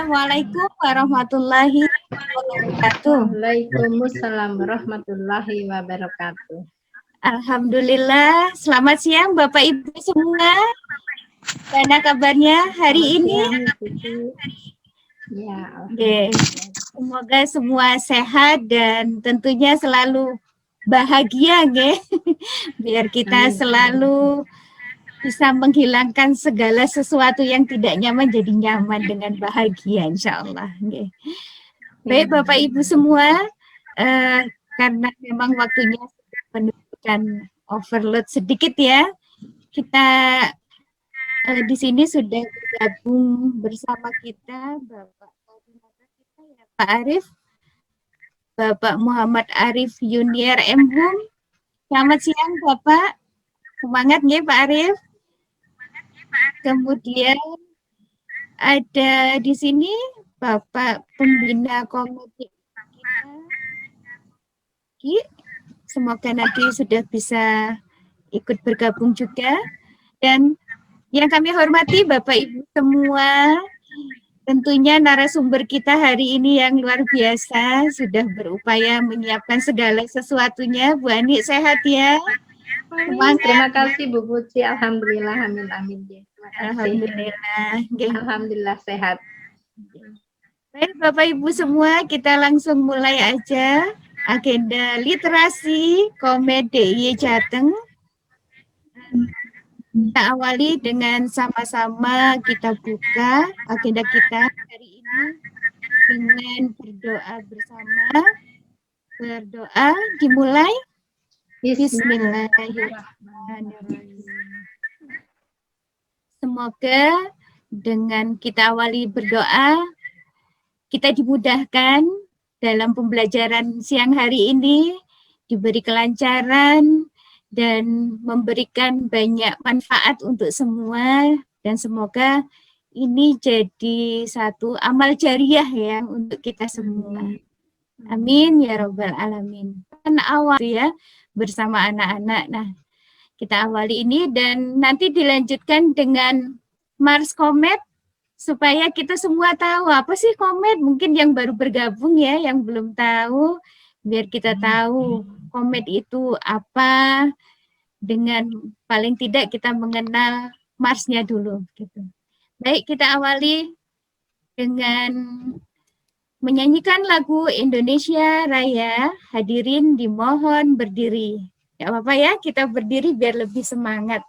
Assalamualaikum warahmatullahi wabarakatuh. Waalaikumsalam warahmatullahi wabarakatuh. Alhamdulillah, selamat siang Bapak Ibu semua. Bagaimana kabarnya hari ini? Ya, semoga semua sehat dan tentunya selalu bahagia, biar kita selalu bisa menghilangkan segala sesuatu yang tidak nyaman jadi nyaman dengan bahagia, insya Allah. Baik Bapak Ibu semua, karena memang waktunya menunjukkan overload sedikit ya, kita di sini sudah bergabung bersama kita Bapak Pak Arif, Bapak Muhammad Arif Yuniar M.Hum. Selamat siang Bapak, semangat ya Pak Arif. Kemudian ada di sini Bapak Pembina Komite kita. Semoga nanti sudah bisa ikut bergabung juga. Dan yang kami hormati Bapak Ibu semua, tentunya narasumber kita hari ini yang luar biasa, sudah berupaya menyiapkan segala sesuatunya. Bu Ani sehat ya? Semangat. Terima kasih Bu Putri, alhamdulillah, amin amin. Alhamdulillah. Alhamdulillah sehat. Baik Bapak Ibu semua, kita langsung mulai aja agenda literasi Komed DIY Jateng. Kita awali dengan sama-sama kita buka agenda kita hari ini dengan berdoa bersama. Berdoa dimulai. Bismillahirrahmanirrahim. Semoga dengan kita awali berdoa, kita dimudahkan dalam pembelajaran siang hari ini, diberi kelancaran, dan memberikan banyak manfaat untuk semua. Dan semoga ini jadi satu amal jariah ya untuk kita semua. Amin ya Rabbal Alamin. Kan awal ya bersama anak-anak. Nah, kita awali ini dan nanti dilanjutkan dengan Mars Komet supaya kita semua tahu apa sih komet. Mungkin yang baru bergabung ya, yang belum tahu, biar kita tahu komet itu apa. Dengan paling tidak kita mengenal Marsnya dulu. Gitu. Baik, kita awali dengan menyanyikan lagu Indonesia Raya. Hadirin dimohon berdiri. Gak apa-apa ya, kita berdiri biar lebih semangat.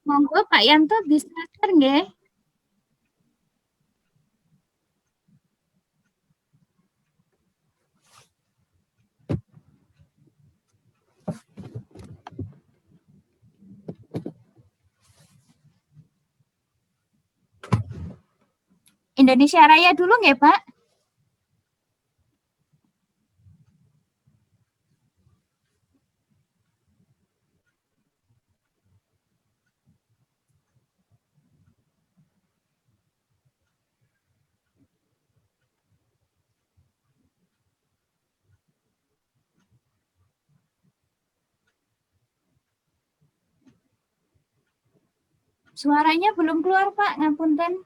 Monggo Pak Yanto bisa share nggih? Indonesia Raya dulu nggih Pak? Suaranya belum keluar Pak, ngapunten.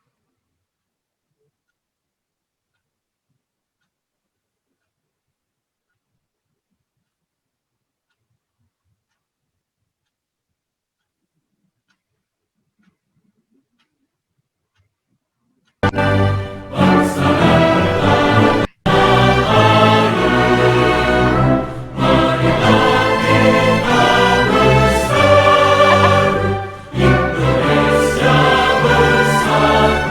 Indonesia bersatu.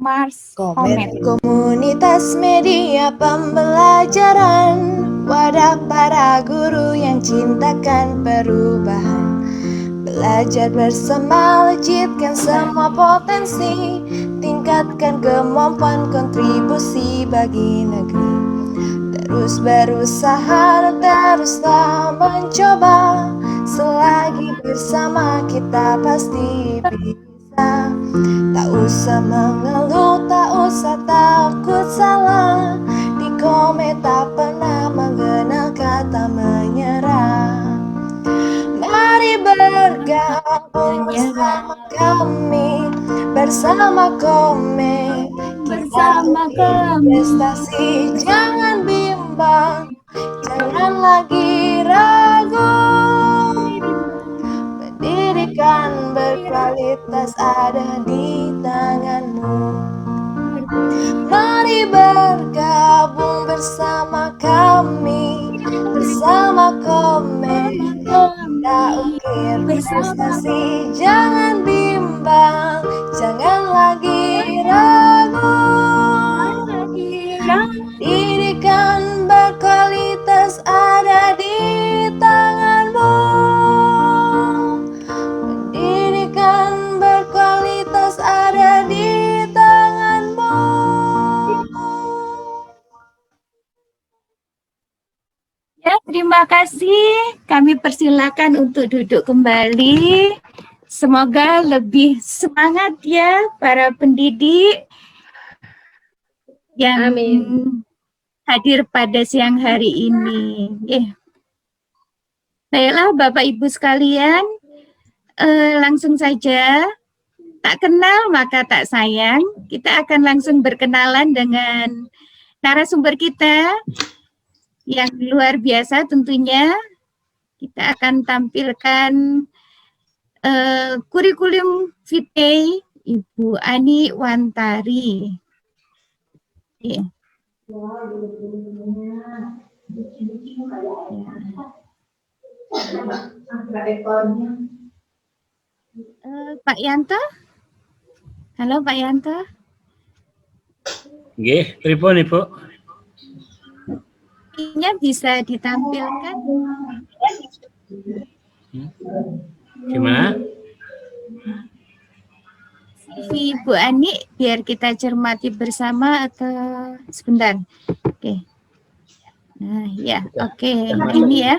Mars Komet Komet. komunitas media pembelajaran, wadah para guru yang cintakan perubahan. Belajar bersama, wujudkan semua potensi, tingkatkan kemampuan kontribusi bagi negeri. Terus berusaha dan teruslah mencoba, selagi bersama kita pasti bisa. Tak usah mengeluh, tak usah takut salah, di Komet tak pernah mengenal kata menyerah. Mari bergabung bersama kami, bersama Komet. Bersama kami. Prestasi jangan bimbang, jangan lagi ragu. Pendidikan berkualitas ada di tanganmu. Mari bergabung bersama kami, bersama Komet. Kita ukir prestasi, jangan bimbang, jangan lagi ragu. Pendidikan berkualitas ada di tanganmu. Pendidikan berkualitas ada di tanganmu. Ya, terima kasih. Kami persilakan untuk duduk kembali. Semoga lebih semangat ya para pendidik yang Amin. hadir pada siang hari ini. Baiklah Bapak Ibu sekalian, langsung saja. Tak kenal maka tak sayang. Kita akan langsung berkenalan dengan narasumber kita yang luar biasa tentunya. Kita akan tampilkan kurikulum vitae Ibu Ani Wantari. Pak Yanto? Halo Pak Yanto. Nggih, pripun Ibu? Ini bisa ditampilkan. Gimana? Ibu Ani, biar kita cermati bersama atau sebentar. Oke. Nah, ya, oke. Ini ya.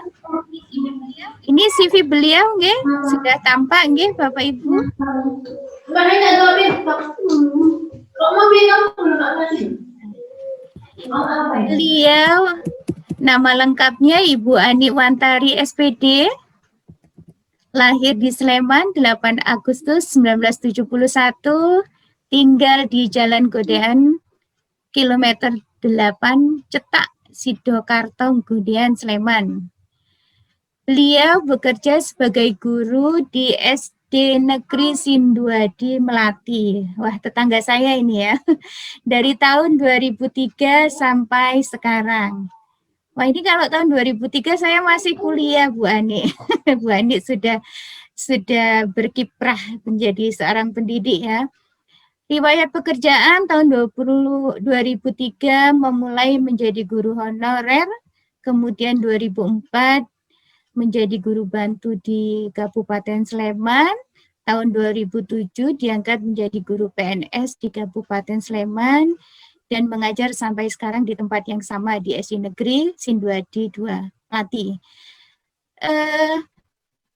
Ini CV beliau, nggih? Sudah tampak, nggih, Bapak Ibu? Beliau nama lengkapnya Ibu Ani Wantari SPD. Lahir di Sleman 8 Agustus 1971, tinggal di Jalan Godean, kilometer 8, Cetak, Sidokarto, Godean, Sleman. Beliau bekerja sebagai guru di SD Negeri Sinduadi, Melati. Wah, tetangga saya ini ya. Dari tahun 2003 sampai sekarang. Wah, ini kalau tahun 2003 saya masih kuliah, Bu Ani. Bu Ani sudah berkiprah menjadi seorang pendidik ya. Riwayat pekerjaan tahun 2003 memulai menjadi guru honorer, kemudian 2004 menjadi guru bantu di Kabupaten Sleman, tahun 2007 diangkat menjadi guru PNS di Kabupaten Sleman, dan mengajar sampai sekarang di tempat yang sama di SD Negeri Sinduadi 2, Melati.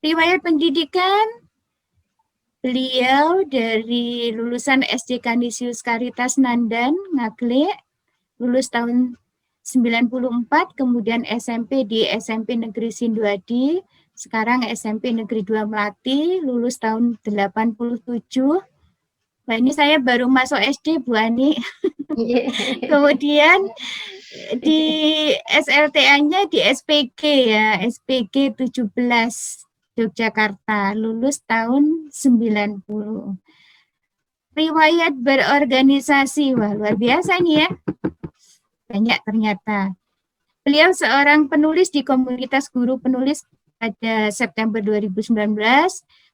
Riwayat pendidikan, beliau dari lulusan SD Kanisius Karitas Nandan, Ngagle, lulus tahun 94, kemudian SMP di SMP Negeri Sinduadi, sekarang SMP Negeri 2 Melati, lulus tahun 87. Nah, ini saya baru masuk SD, Bu Ani. Kemudian di SLTA-nya di SPG ya, SPG 17 Yogyakarta, lulus tahun 90. Riwayat berorganisasi, wah luar biasa nih ya. Banyak ternyata. Beliau seorang penulis di komunitas guru penulis pada September 2019,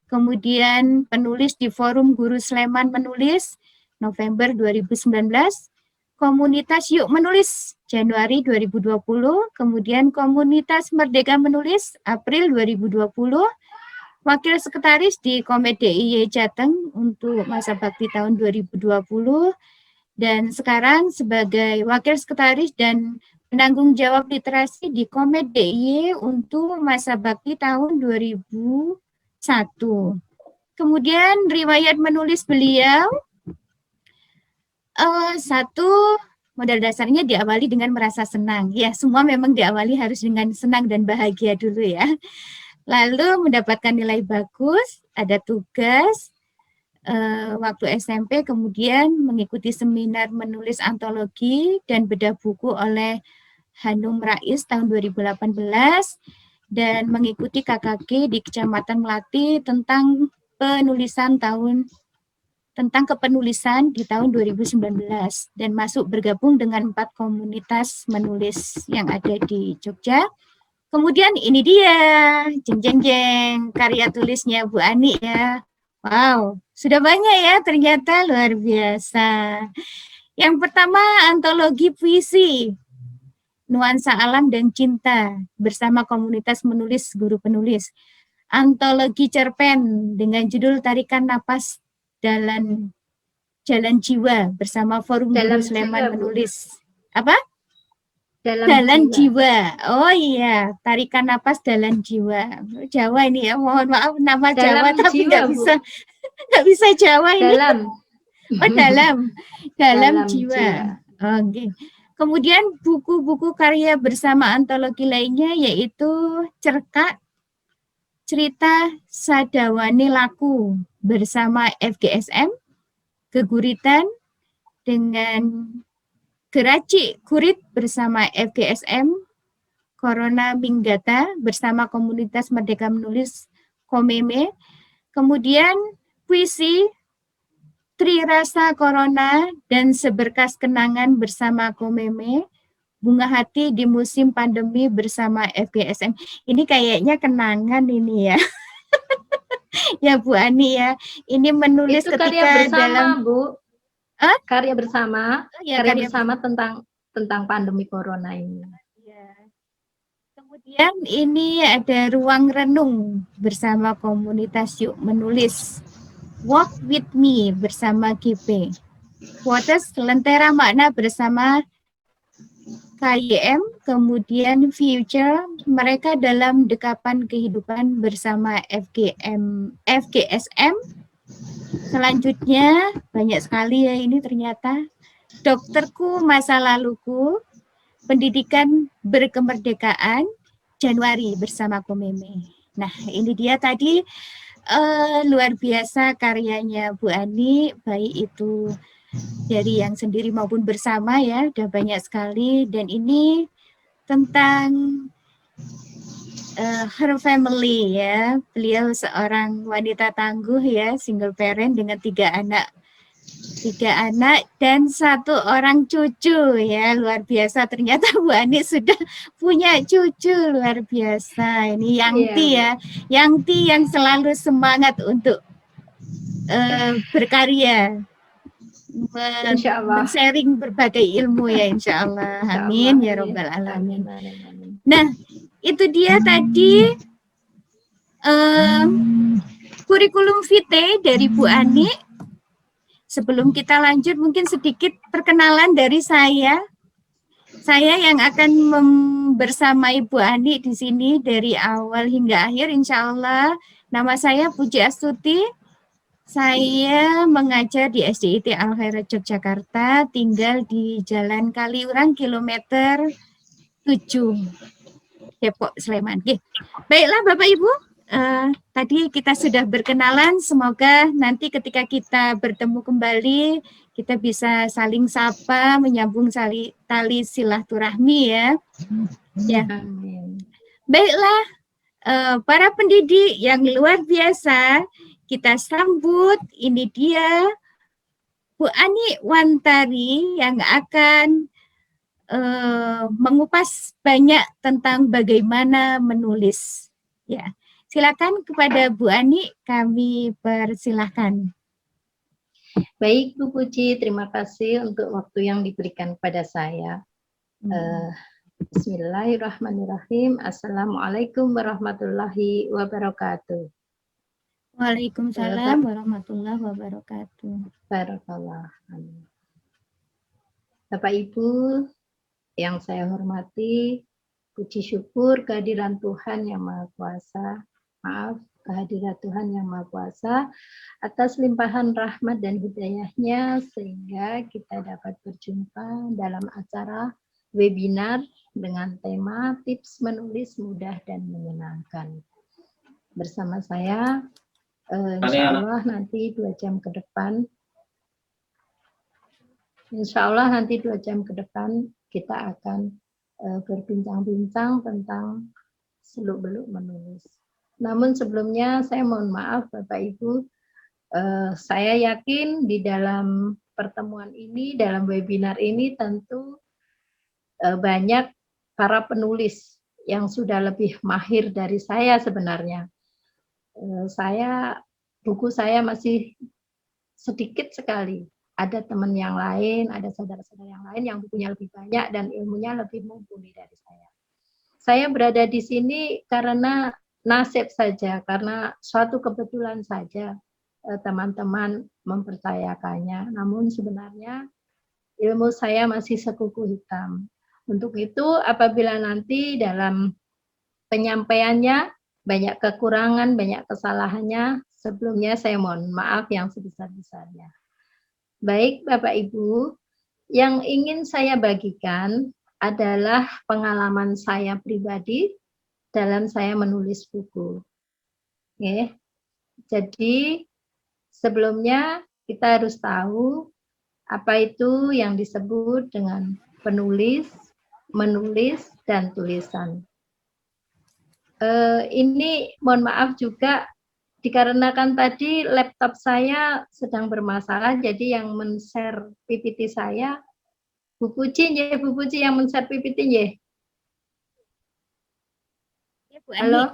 kemudian penulis di Forum Guru Sleman Menulis November 2019, komunitas Yuk Menulis Januari 2020, kemudian komunitas Merdeka Menulis April 2020, wakil sekretaris di Komet DIY Jateng untuk masa bakti tahun 2020, dan sekarang sebagai wakil sekretaris dan penanggung jawab literasi di Komet DIY untuk masa bakti tahun 2001. Kemudian riwayat menulis beliau, satu, modal dasarnya diawali dengan merasa senang. Ya, semua memang diawali harus dengan senang dan bahagia dulu ya. Lalu mendapatkan nilai bagus, ada tugas waktu SMP, kemudian mengikuti seminar menulis antologi dan bedah buku oleh Hanum Rais tahun 2018, dan mengikuti KKG di Kecamatan Melati tentang kepenulisan di tahun 2019, dan masuk bergabung dengan 4 komunitas menulis yang ada di Jogja. Kemudian ini dia, jeng jeng jeng, karya tulisnya Bu Ani ya. Wow, sudah banyak ya ternyata, luar biasa. Yang pertama, antologi puisi Nuansa Alam dan Cinta bersama komunitas menulis Guru Penulis. Antologi cerpen dengan judul Tarikan Napas Jalan Jiwa bersama Forum Guru Sleman Menulis. Apa? Jalan Jiwa. Oh iya, Tarikan Napas Jalan Jiwa. Jawa ini ya, mohon maaf nama Jawa tapi nggak bisa Jawa ini. Dalam jiwa. Oke. Kemudian buku-buku karya bersama antologi lainnya yaitu Cerkak, Cerita Sadawani Laku bersama FGSM, Geguritan dengan Geraci Kurit bersama FGSM, Corona Minggata bersama komunitas Merdeka Menulis Komeme, kemudian puisi Tri Rasa Corona dan Seberkas Kenangan bersama Komeme, Bunga Hati di Musim Pandemi bersama FGSM. Ini kayaknya kenangan ini ya. Ya Bu Ani ya, ini menulis itu ketika karya bersama, dalam Bu. Karya bersama, karya bersama tentang pandemi corona ini. Ya. Kemudian ini ada Ruang Renung bersama komunitas Yuk Menulis, Walk With Me bersama GP, Quotes Lentera Makna bersama KYM, kemudian Future Mereka Dalam Dekapan Kehidupan bersama FGSM. Selanjutnya banyak sekali ya ini ternyata, Dokterku Masa Laluku, Pendidikan Berkemerdekaan Januari bersama Komeme. Nah ini dia tadi luar biasa karyanya Bu Ani, baik itu dari yang sendiri maupun bersama ya, udah banyak sekali. Dan ini tentang her family ya, beliau seorang wanita tangguh ya, single parent dengan 3 anak dan 1 orang cucu ya, luar biasa. Ternyata Bu Ani sudah punya cucu, luar biasa. Ini Yangti ya, Yangti yang selalu semangat untuk berkarya, men-sharing berbagai ilmu ya, insya Allah. Amin ya robbal alamin. Nah itu dia tadi kurikulum vitae dari Bu Ani. Sebelum kita lanjut, mungkin sedikit perkenalan dari saya. Saya yang akan bersama Ibu Ani di sini dari awal hingga akhir, insya Allah. Nama saya Puji Astuti. Saya mengajar di SDIT Al Khairat Yogyakarta, tinggal di Jalan Kaliurang kilometer 7, Depok, Sleman. Oke. Baiklah Bapak Ibu. Tadi kita sudah berkenalan, semoga nanti ketika kita bertemu kembali kita bisa saling sapa, menyambung tali silaturahmi ya. Ya. Baiklah, para pendidik yang luar biasa, kita sambut, ini dia Bu Ani Wantari yang akan mengupas banyak tentang bagaimana menulis. Ya. Silakan kepada Bu Ani, kami persilahkan. Baik Bu Puji, terima kasih untuk waktu yang diberikan kepada saya. Bismillahirrahmanirrahim. Assalamualaikum warahmatullahi wabarakatuh. Waalaikumsalam warahmatullahi wabarakatuh. Barakallah. Bapak Ibu yang saya hormati, puji syukur kehadiran Tuhan Yang Maha Kuasa. Maaf, kehadiran Tuhan Yang Maha Kuasa atas limpahan rahmat dan hidayahnya sehingga kita dapat berjumpa dalam acara webinar dengan tema tips menulis mudah dan menyenangkan. Bersama saya, insya Allah nanti 2 jam ke depan, kita akan berbincang-bincang tentang seluk-beluk menulis. Namun sebelumnya saya mohon maaf Bapak Ibu, saya yakin di dalam pertemuan ini, dalam webinar ini tentu banyak para penulis yang sudah lebih mahir dari saya sebenarnya. Buku saya masih sedikit sekali. Ada teman yang lain, ada saudara-saudara yang lain yang bukunya lebih banyak dan ilmunya lebih mumpuni dari saya. Saya berada di sini karena nasib saja, karena suatu kebetulan saja teman-teman mempercayakannya. Namun sebenarnya ilmu saya masih sekuku hitam. Untuk itu apabila nanti dalam penyampaiannya banyak kekurangan, banyak kesalahannya, sebelumnya saya mohon maaf yang sebesar-besarnya. Baik Bapak Ibu, yang ingin saya bagikan adalah pengalaman saya pribadi dalam saya menulis buku. Oke. Jadi sebelumnya kita harus tahu apa itu yang disebut dengan penulis, menulis, dan tulisan. Ini mohon maaf juga dikarenakan tadi laptop saya sedang bermasalah, jadi yang men-share PPT saya Bu Puji yang men-share PPT nggih. Ya, Bu Ani. Halo.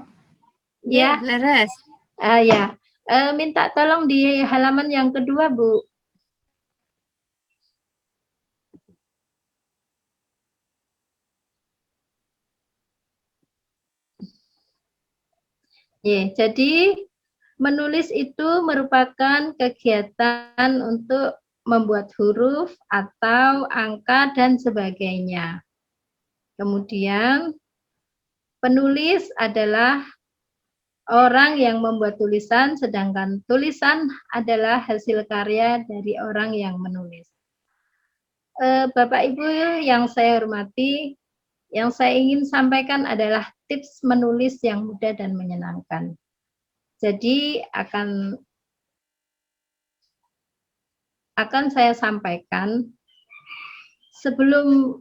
Ya, Laras. Ya. Minta tolong di halaman yang kedua, Bu. Ya, jadi menulis itu merupakan kegiatan untuk membuat huruf atau angka dan sebagainya. Kemudian penulis adalah orang yang membuat tulisan, sedangkan tulisan adalah hasil karya dari orang yang menulis. Bapak Ibu yang saya hormati, yang saya ingin sampaikan adalah tips menulis yang mudah dan menyenangkan. Jadi akan saya sampaikan sebelum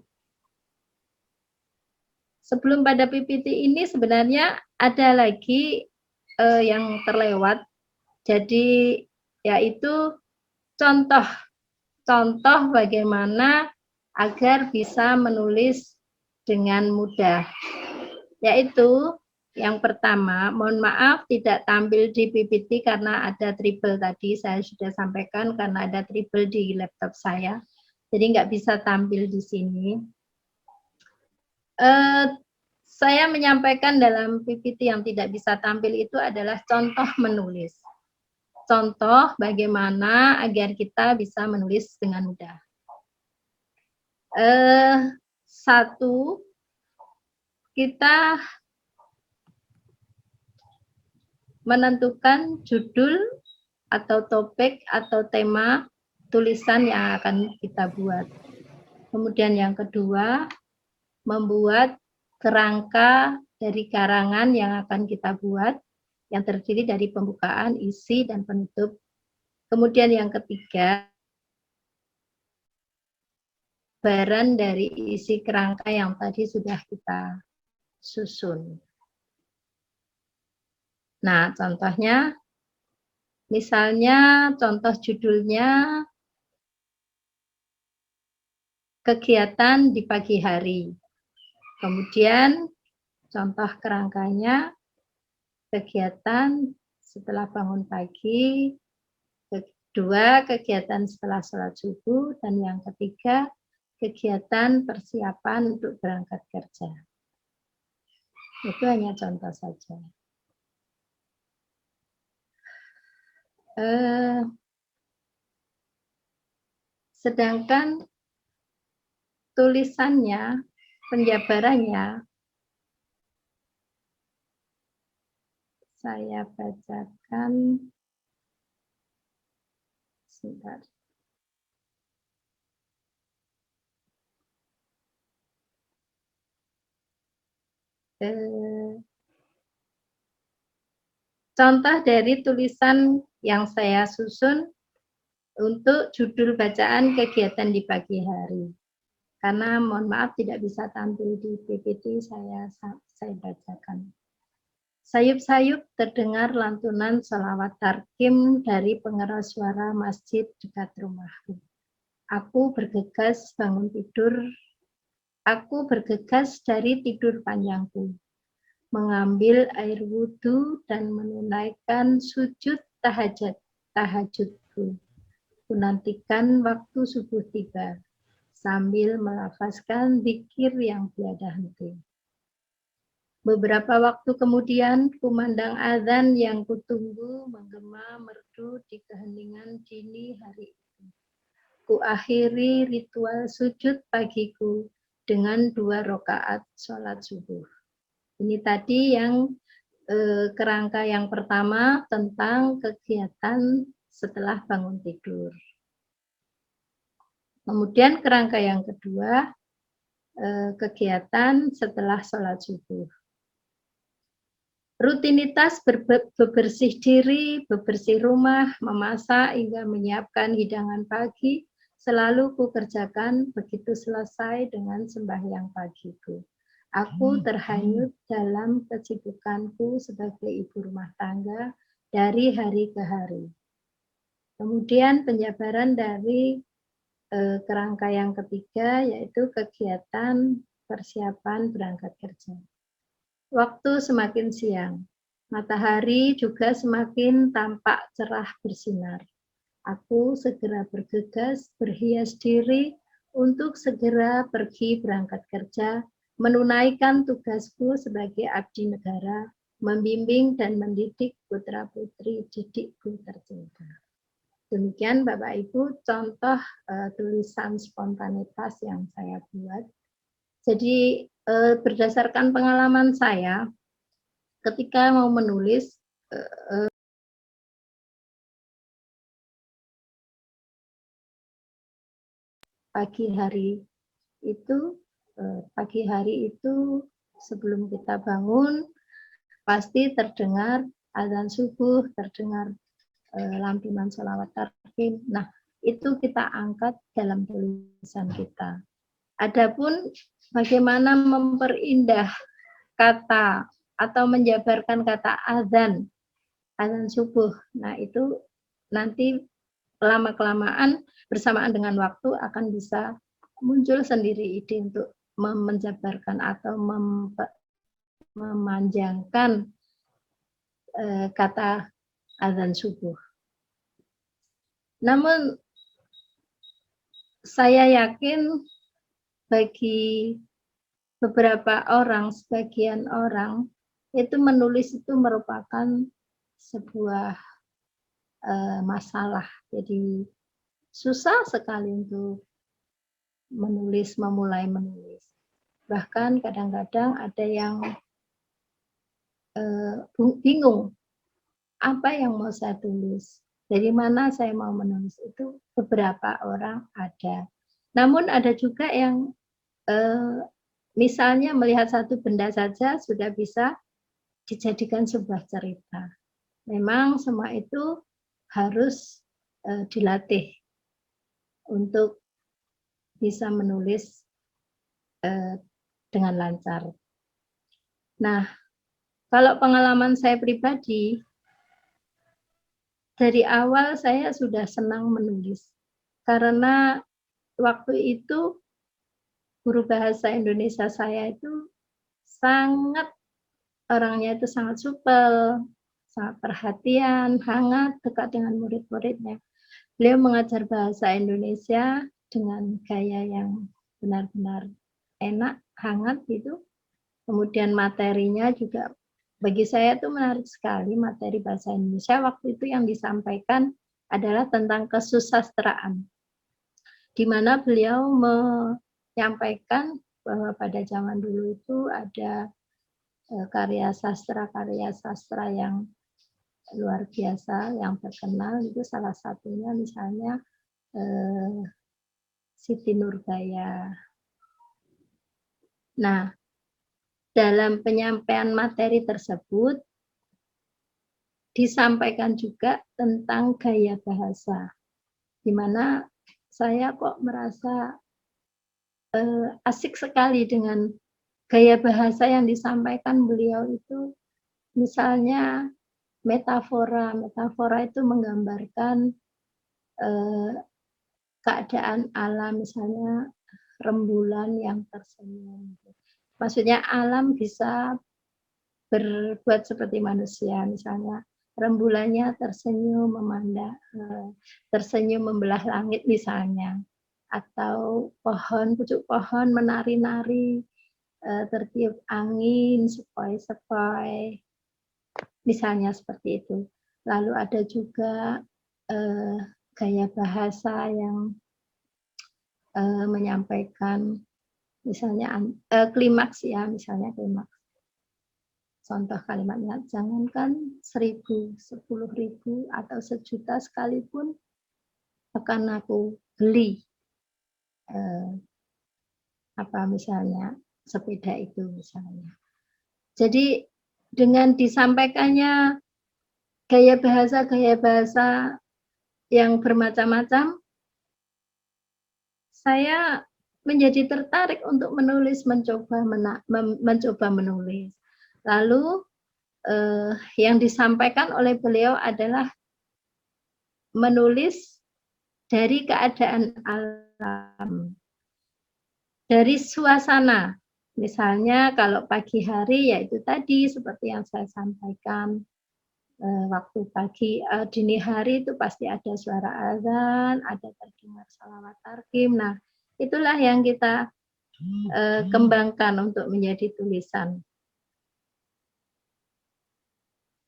pada PPT ini sebenarnya ada lagi yang terlewat. Jadi yaitu contoh bagaimana agar bisa menulis dengan mudah. Yaitu yang pertama, mohon maaf tidak tampil di PPT karena ada triple tadi, saya sudah sampaikan karena ada triple di laptop saya. Jadi nggak bisa tampil di sini. Saya menyampaikan dalam PPT yang tidak bisa tampil itu adalah contoh menulis. Contoh bagaimana agar kita bisa menulis dengan mudah. Satu, kita menentukan judul atau topik atau tema tulisan yang akan kita buat. Kemudian yang kedua, membuat kerangka dari karangan yang akan kita buat, yang terdiri dari pembukaan, isi, dan penutup. Kemudian yang ketiga, gambaran dari isi kerangka yang tadi sudah kita susun. Nah, contohnya, misalnya contoh judulnya kegiatan di pagi hari. Kemudian contoh kerangkanya kegiatan setelah bangun pagi, 2 kegiatan setelah sholat subuh, dan yang ketiga kegiatan persiapan untuk berangkat kerja. Itu hanya contoh saja. Sedangkan tulisannya, penjabarannya, saya bacakan sebentar. Contoh dari tulisan yang saya susun untuk judul bacaan kegiatan di pagi hari. Karena mohon maaf tidak bisa tampil di PPT, saya bacakan. Sayup-sayup terdengar lantunan sholawat tarkim dari pengeras suara masjid dekat rumahku. Aku bergegas bangun tidur. Aku bergegas dari tidur panjangku, mengambil air wudhu dan menunaikan sujud tahajudku. Menantikan waktu subuh tiba, sambil melafazkan zikir yang tiada henti. Beberapa waktu kemudian, kumandang azan yang kutunggu menggema merdu di keheningan dini hari itu. Kuakhiri ritual sujud pagiku dengan 2 rakaat sholat subuh. Ini tadi yang kerangka yang pertama tentang kegiatan setelah bangun tidur. Kemudian kerangka yang kedua, kegiatan setelah sholat subuh. Rutinitas bebersih diri, bebersih rumah, memasak hingga menyiapkan hidangan pagi selalu kukerjakan begitu selesai dengan sembahyang pagiku. Aku terhanyut dalam kesibukanku sebagai ibu rumah tangga dari hari ke hari. Kemudian penjabaran dari kerangka yang ketiga, yaitu kegiatan persiapan berangkat kerja. Waktu semakin siang, matahari juga semakin tampak cerah bersinar. Aku segera bergegas berhias diri untuk segera pergi berangkat kerja, menunaikan tugasku sebagai abdi negara, membimbing dan mendidik putra-putri didikku tercinta. Demikian Bapak Ibu contoh tulisan spontanitas yang saya buat. Jadi berdasarkan pengalaman saya, ketika mau menulis pagi hari itu sebelum kita bangun pasti terdengar azan subuh, terdengar lantunan sholawat tarkim. Nah, itu kita angkat dalam tulisan kita. Adapun bagaimana memperindah kata atau menjabarkan kata azan subuh. Nah, itu nanti lama-kelamaan bersamaan dengan waktu akan bisa muncul sendiri ide untuk menjabarkan atau memanjangkan kata azan subuh. Namun saya yakin bagi beberapa orang, sebagian orang, itu menulis itu merupakan sebuah masalah. Jadi susah sekali untuk memulai menulis. Bahkan kadang-kadang ada yang bingung, apa yang mau saya tulis, dari mana saya mau menulis, itu beberapa orang ada. Namun ada juga yang misalnya melihat satu benda saja sudah bisa dijadikan sebuah cerita. Memang semua itu harus dilatih untuk bisa menulis dengan lancar. Nah, kalau pengalaman saya pribadi, dari awal saya sudah senang menulis. Karena waktu itu guru bahasa Indonesia saya itu orangnya itu sangat supel, sangat perhatian, hangat, dekat dengan murid-muridnya. Beliau mengajar bahasa Indonesia dengan gaya yang benar-benar enak, hangat gitu. Kemudian materinya juga bagi saya itu menarik sekali, materi bahasa Indonesia waktu itu yang disampaikan adalah tentang kesusastraan, di mana beliau menyampaikan bahwa pada zaman dulu itu ada karya sastra yang luar biasa, yang terkenal, itu salah satunya misalnya Siti Nurbaya. Nah, dalam penyampaian materi tersebut disampaikan juga tentang gaya bahasa, di mana saya kok merasa asik sekali dengan gaya bahasa yang disampaikan beliau itu. Misalnya metafora itu menggambarkan keadaan alam, misalnya rembulan yang tersenyum. Maksudnya alam bisa berbuat seperti manusia, misalnya rembulannya tersenyum memandang, tersenyum membelah langit misalnya, atau pucuk pohon menari-nari, tertiup angin sepoi-sepoi, misalnya seperti itu. Lalu ada juga gaya bahasa yang menyampaikan misalnya klimaks ya, misalnya klimaks. Contoh kalimatnya, jangankan 1.000, 10.000 atau 1.000.000 sekalipun akan aku beli misalnya sepeda itu misalnya. Jadi dengan disampaikannya gaya bahasa yang bermacam-macam, saya menjadi tertarik untuk menulis, mencoba menulis. Lalu yang disampaikan oleh beliau adalah menulis dari keadaan alam, dari suasana. Misalnya kalau pagi hari, yaitu tadi seperti yang saya sampaikan, waktu pagi, dini hari itu pasti ada suara azan, ada terdengar salawat tarkim. Nah, itulah yang kita kembangkan untuk menjadi tulisan.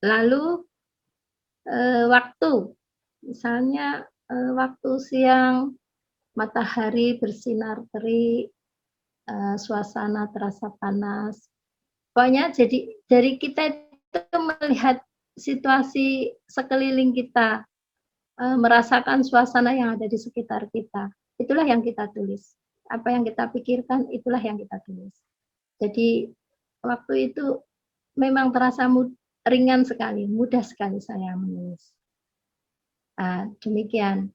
Lalu waktu, misalnya waktu siang, matahari bersinar terik, suasana terasa panas. Pokoknya jadi dari kita itu melihat situasi sekeliling kita, merasakan suasana yang ada di sekitar kita. Itulah yang kita tulis. Apa yang kita pikirkan, itulah yang kita tulis. Jadi waktu itu memang terasa ringan sekali, mudah sekali saya menulis. Demikian.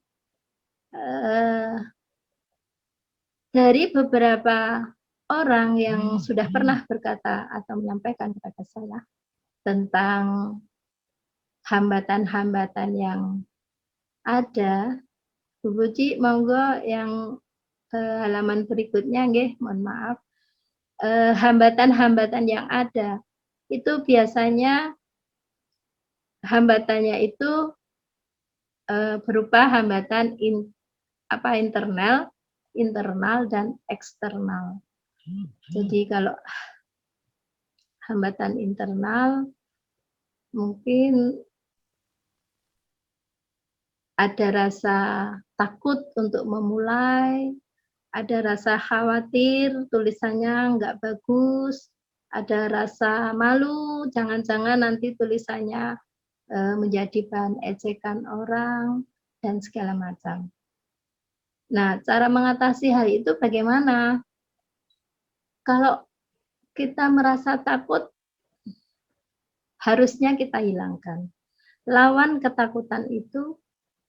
Dari beberapa orang yang sudah pernah berkata atau menyampaikan kepada saya tentang hambatan-hambatan yang ada, Bu Puji, monggo yang halaman berikutnya, nggih, mohon maaf. Hambatan-hambatan yang ada itu biasanya hambatannya itu berupa hambatan internal dan eksternal. Jadi kalau hambatan internal mungkin ada rasa takut untuk memulai, ada rasa khawatir tulisannya nggak bagus, ada rasa malu, jangan-jangan nanti tulisannya menjadi bahan ejekan orang, dan segala macam. Nah, cara mengatasi hal itu bagaimana? Kalau kita merasa takut, harusnya kita hilangkan. Lawan ketakutan itu,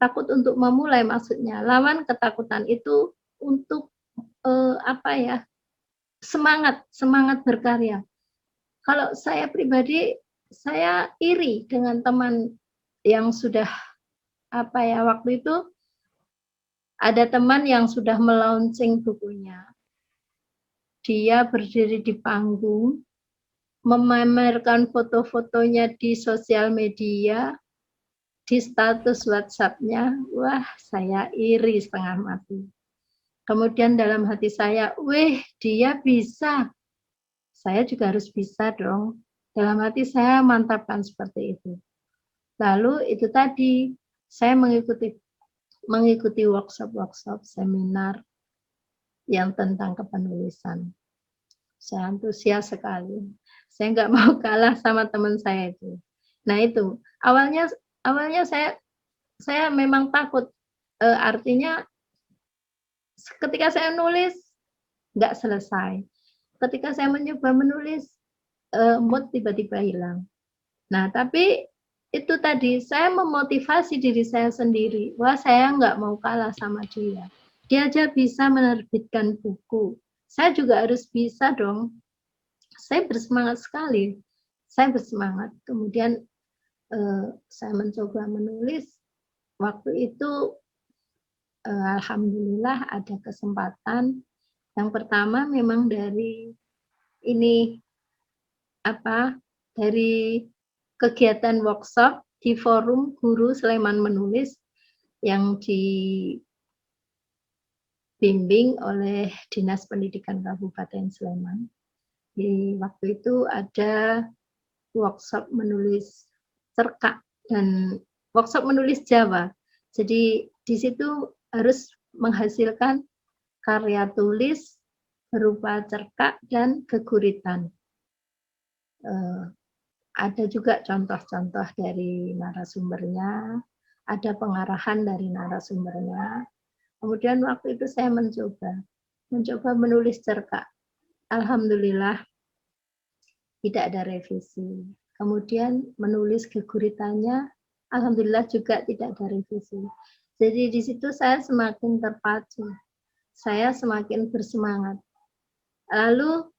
takut untuk memulai maksudnya. Lawan ketakutan itu untuk semangat berkarya. Kalau saya pribadi, saya iri dengan teman yang sudah waktu itu ada teman yang sudah melaunching bukunya. Dia berdiri di panggung, memamerkan foto-fotonya di sosial media, di status WhatsApp-nya, wah saya iri setengah mati. Kemudian dalam hati saya, weh dia bisa, saya juga harus bisa dong. Dalam hati saya mantapkan seperti itu. Lalu itu tadi, saya mengikuti workshop seminar yang tentang kepenulisan. Saya antusias sekali. Saya nggak mau kalah sama teman saya itu. Nah itu awalnya saya memang takut. Artinya ketika saya nulis nggak selesai. Ketika saya mencoba menulis, mood tiba-tiba hilang. Nah tapi itu tadi saya memotivasi diri saya sendiri. Wah saya nggak mau kalah sama dia. Dia aja bisa menerbitkan buku. Saya juga harus bisa dong. Saya bersemangat sekali. Saya bersemangat. Kemudian saya mencoba menulis. Waktu itu alhamdulillah ada kesempatan. Yang pertama memang dari dari kegiatan workshop di forum Guru Sleman Menulis yang dibimbing oleh Dinas Pendidikan Kabupaten Sleman. Di waktu itu ada workshop menulis cerkak dan workshop menulis Jawa. Jadi di situ harus menghasilkan karya tulis berupa cerkak dan geguritan. Ada juga contoh-contoh dari narasumbernya, ada pengarahan dari narasumbernya. Kemudian waktu itu saya mencoba menulis cerkak. Alhamdulillah tidak ada revisi. Kemudian menulis geguritannya, alhamdulillah juga tidak ada revisi. Jadi di situ saya semakin terpacu, saya semakin bersemangat. Lalu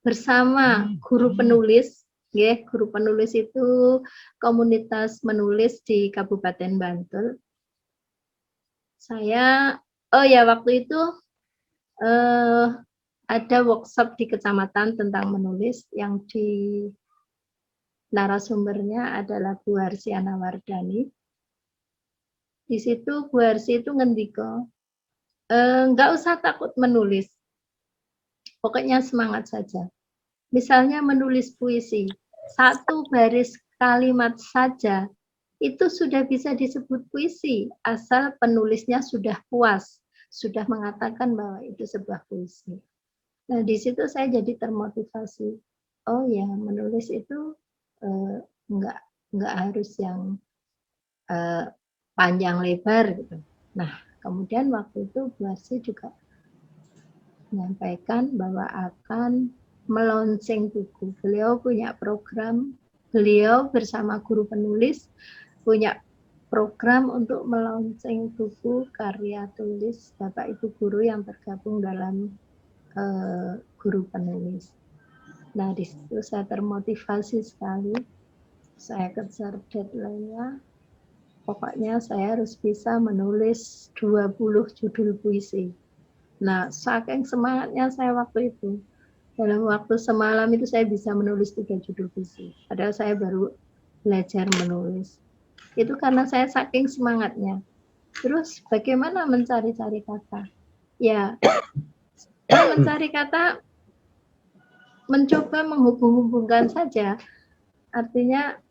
bersama guru penulis, ya, guru penulis itu komunitas menulis di Kabupaten Bantul. Saya, waktu itu ada workshop di kecamatan tentang menulis yang di narasumbernya adalah Bu Harsiana Wardani. Di situ Bu Harsi itu ngendiko, nggak usah takut menulis, pokoknya semangat saja. Misalnya menulis puisi, satu baris kalimat saja, itu sudah bisa disebut puisi, asal penulisnya sudah puas, sudah mengatakan bahwa itu sebuah puisi. Nah, di situ saya jadi termotivasi. Oh ya, menulis itu nggak harus yang panjang lebar gitu. Nah, kemudian waktu itu Bu Harsi juga menyampaikan bahwa akan meluncing buku. Beliau punya program, beliau bersama guru penulis punya program untuk meluncing buku karya tulis Bapak Ibu guru yang tergabung dalam guru penulis. Nah, di situ saya termotivasi sekali. Saya kejar deadline-nya. Pokoknya saya harus bisa menulis 20 judul puisi. Nah, saking semangatnya saya waktu itu. Dalam waktu semalam itu saya bisa menulis 3 judul puisi. Padahal saya baru belajar menulis. Itu karena saya saking semangatnya. Terus bagaimana mencari-cari kata? Ya, mencari kata mencoba menghubung-hubungkan saja. Artinya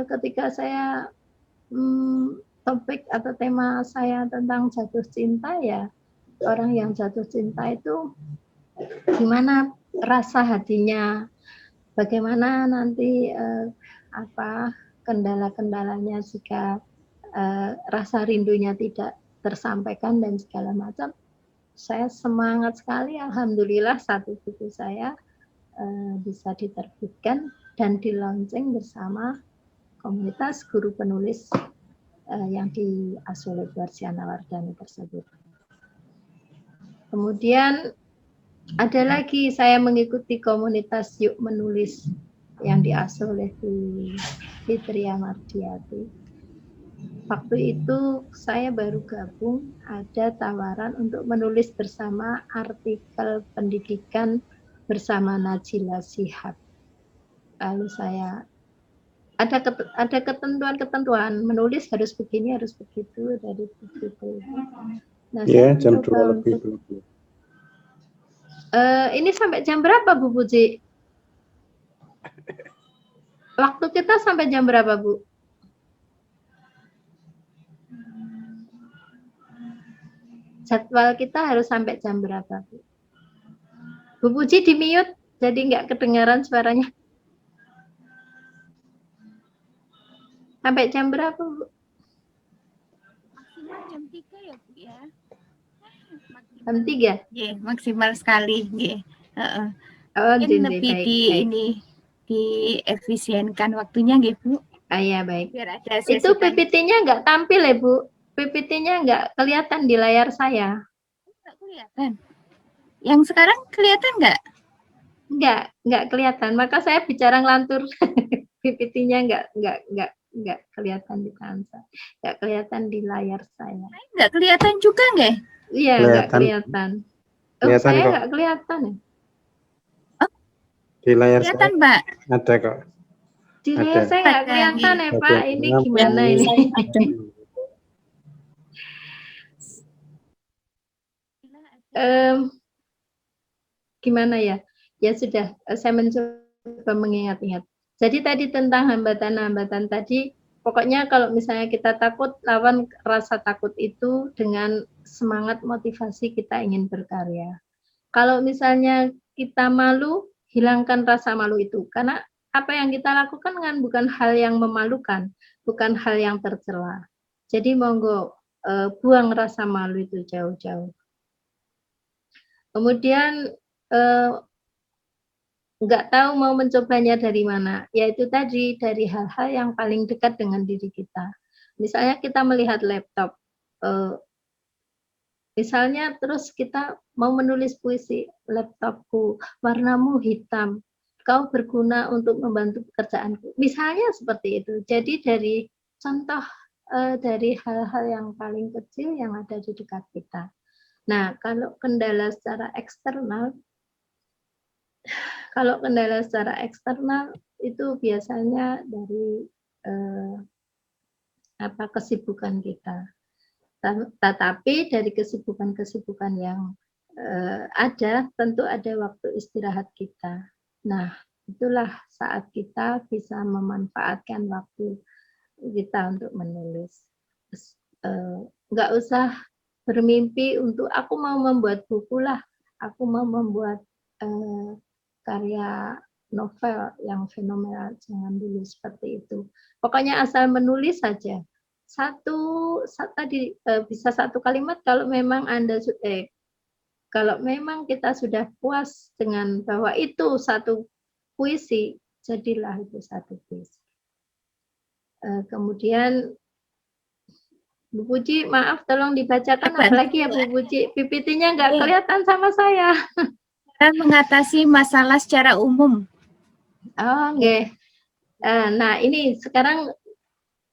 ketika saya topik atau tema saya tentang jatuh cinta, ya orang yang jatuh cinta itu gimana rasa hatinya, bagaimana nanti kendala-kendalanya jika rasa rindunya tidak tersampaikan dan segala macam. Saya semangat sekali, alhamdulillah satu buku saya bisa diterbitkan dan di-launching bersama komunitas guru penulis yang diasuh oleh Bu Harsiana Wardani tersebut. Kemudian ada lagi saya mengikuti komunitas Yuk Menulis yang diasuh oleh Bu Fitria Mardiati. Waktu itu saya baru gabung, ada tawaran untuk menulis bersama artikel pendidikan bersama Najila Shihab. Lalu saya ada ketentuan-ketentuan, menulis harus begini, harus begitu, dari begitu. Nah, Ya, saya jam mencoba 2 lebih. untuk ini sampai jam berapa Bu Puji? Waktu kita sampai jam berapa Bu? Jadwal kita harus sampai jam berapa Bu? Bu Puji di mute, jadi nggak kedengaran suaranya. Sampai jam berapa Bu? Maksimal jam 3 ya Bu ya. Jam 3? Nggih, maksimal sekali nggih. Heeh. Oh, Mungkin jin, lebih baik, di baik. ini diefisienkan waktunya nggih Bu. Iya, baik. Biar ada sesi Itu tanya. PPT-nya nggak tampil ya Bu? PPT-nya nggak kelihatan di layar saya. Nggak kelihatan. Yang sekarang kelihatan nggak? Nggak kelihatan. Maka saya bicara ngelantur. PPT-nya nggak kelihatan di tangan saya. Nggak kelihatan di layar saya. Nggak kelihatan juga nggih? Iya, nggak Kelihatan. kelihatan. Oh, Kelihatan saya kok. nggak kelihatan ya? Di layar Kelihatan saya Mbak. ada kok. Di layar Ada. saya nggak Ada, kelihatan iya. ya Ada. Pak. Ini Kenapa? gimana ini? Gimana ya? Ya sudah, saya mencoba mengingat-ingat. Jadi tadi tentang hambatan-hambatan tadi, pokoknya kalau misalnya kita takut, lawan rasa takut itu dengan semangat motivasi kita ingin berkarya. Kalau misalnya kita malu, hilangkan rasa malu itu. Karena apa yang kita lakukan kan bukan hal yang memalukan, bukan hal yang tercela. Jadi monggo buang rasa malu itu jauh-jauh. Kemudian nggak tahu mau mencobanya dari mana, yaitu tadi dari hal-hal yang paling dekat dengan diri kita. Misalnya kita melihat laptop, misalnya terus kita mau menulis puisi, laptopku warnamu hitam, kau berguna untuk membantu pekerjaanku. Misalnya seperti itu. Jadi dari contoh dari hal-hal yang paling kecil yang ada di dekat kita. Nah, kalau kendala secara eksternal itu biasanya dari kesibukan kita. Tetapi dari kesibukan-kesibukan yang ada, tentu ada waktu istirahat kita. Nah, itulah saat kita bisa memanfaatkan waktu kita untuk menulis. Nggak usah bermimpi untuk aku mau membuat buku lah, aku mau membuat karya novel yang fenomenal, jangan dulu seperti itu. Pokoknya asal menulis saja. Tadi bisa satu kalimat kalau memang kalau memang kita sudah puas dengan bahwa itu satu puisi, jadilah itu satu puisi. Kemudian Bu Puji, maaf tolong dibacakan apalagi ya Bu Puji, PPT-nya nggak kelihatan sama saya. Cara mengatasi masalah secara umum. Oh, oke. Nah, ini sekarang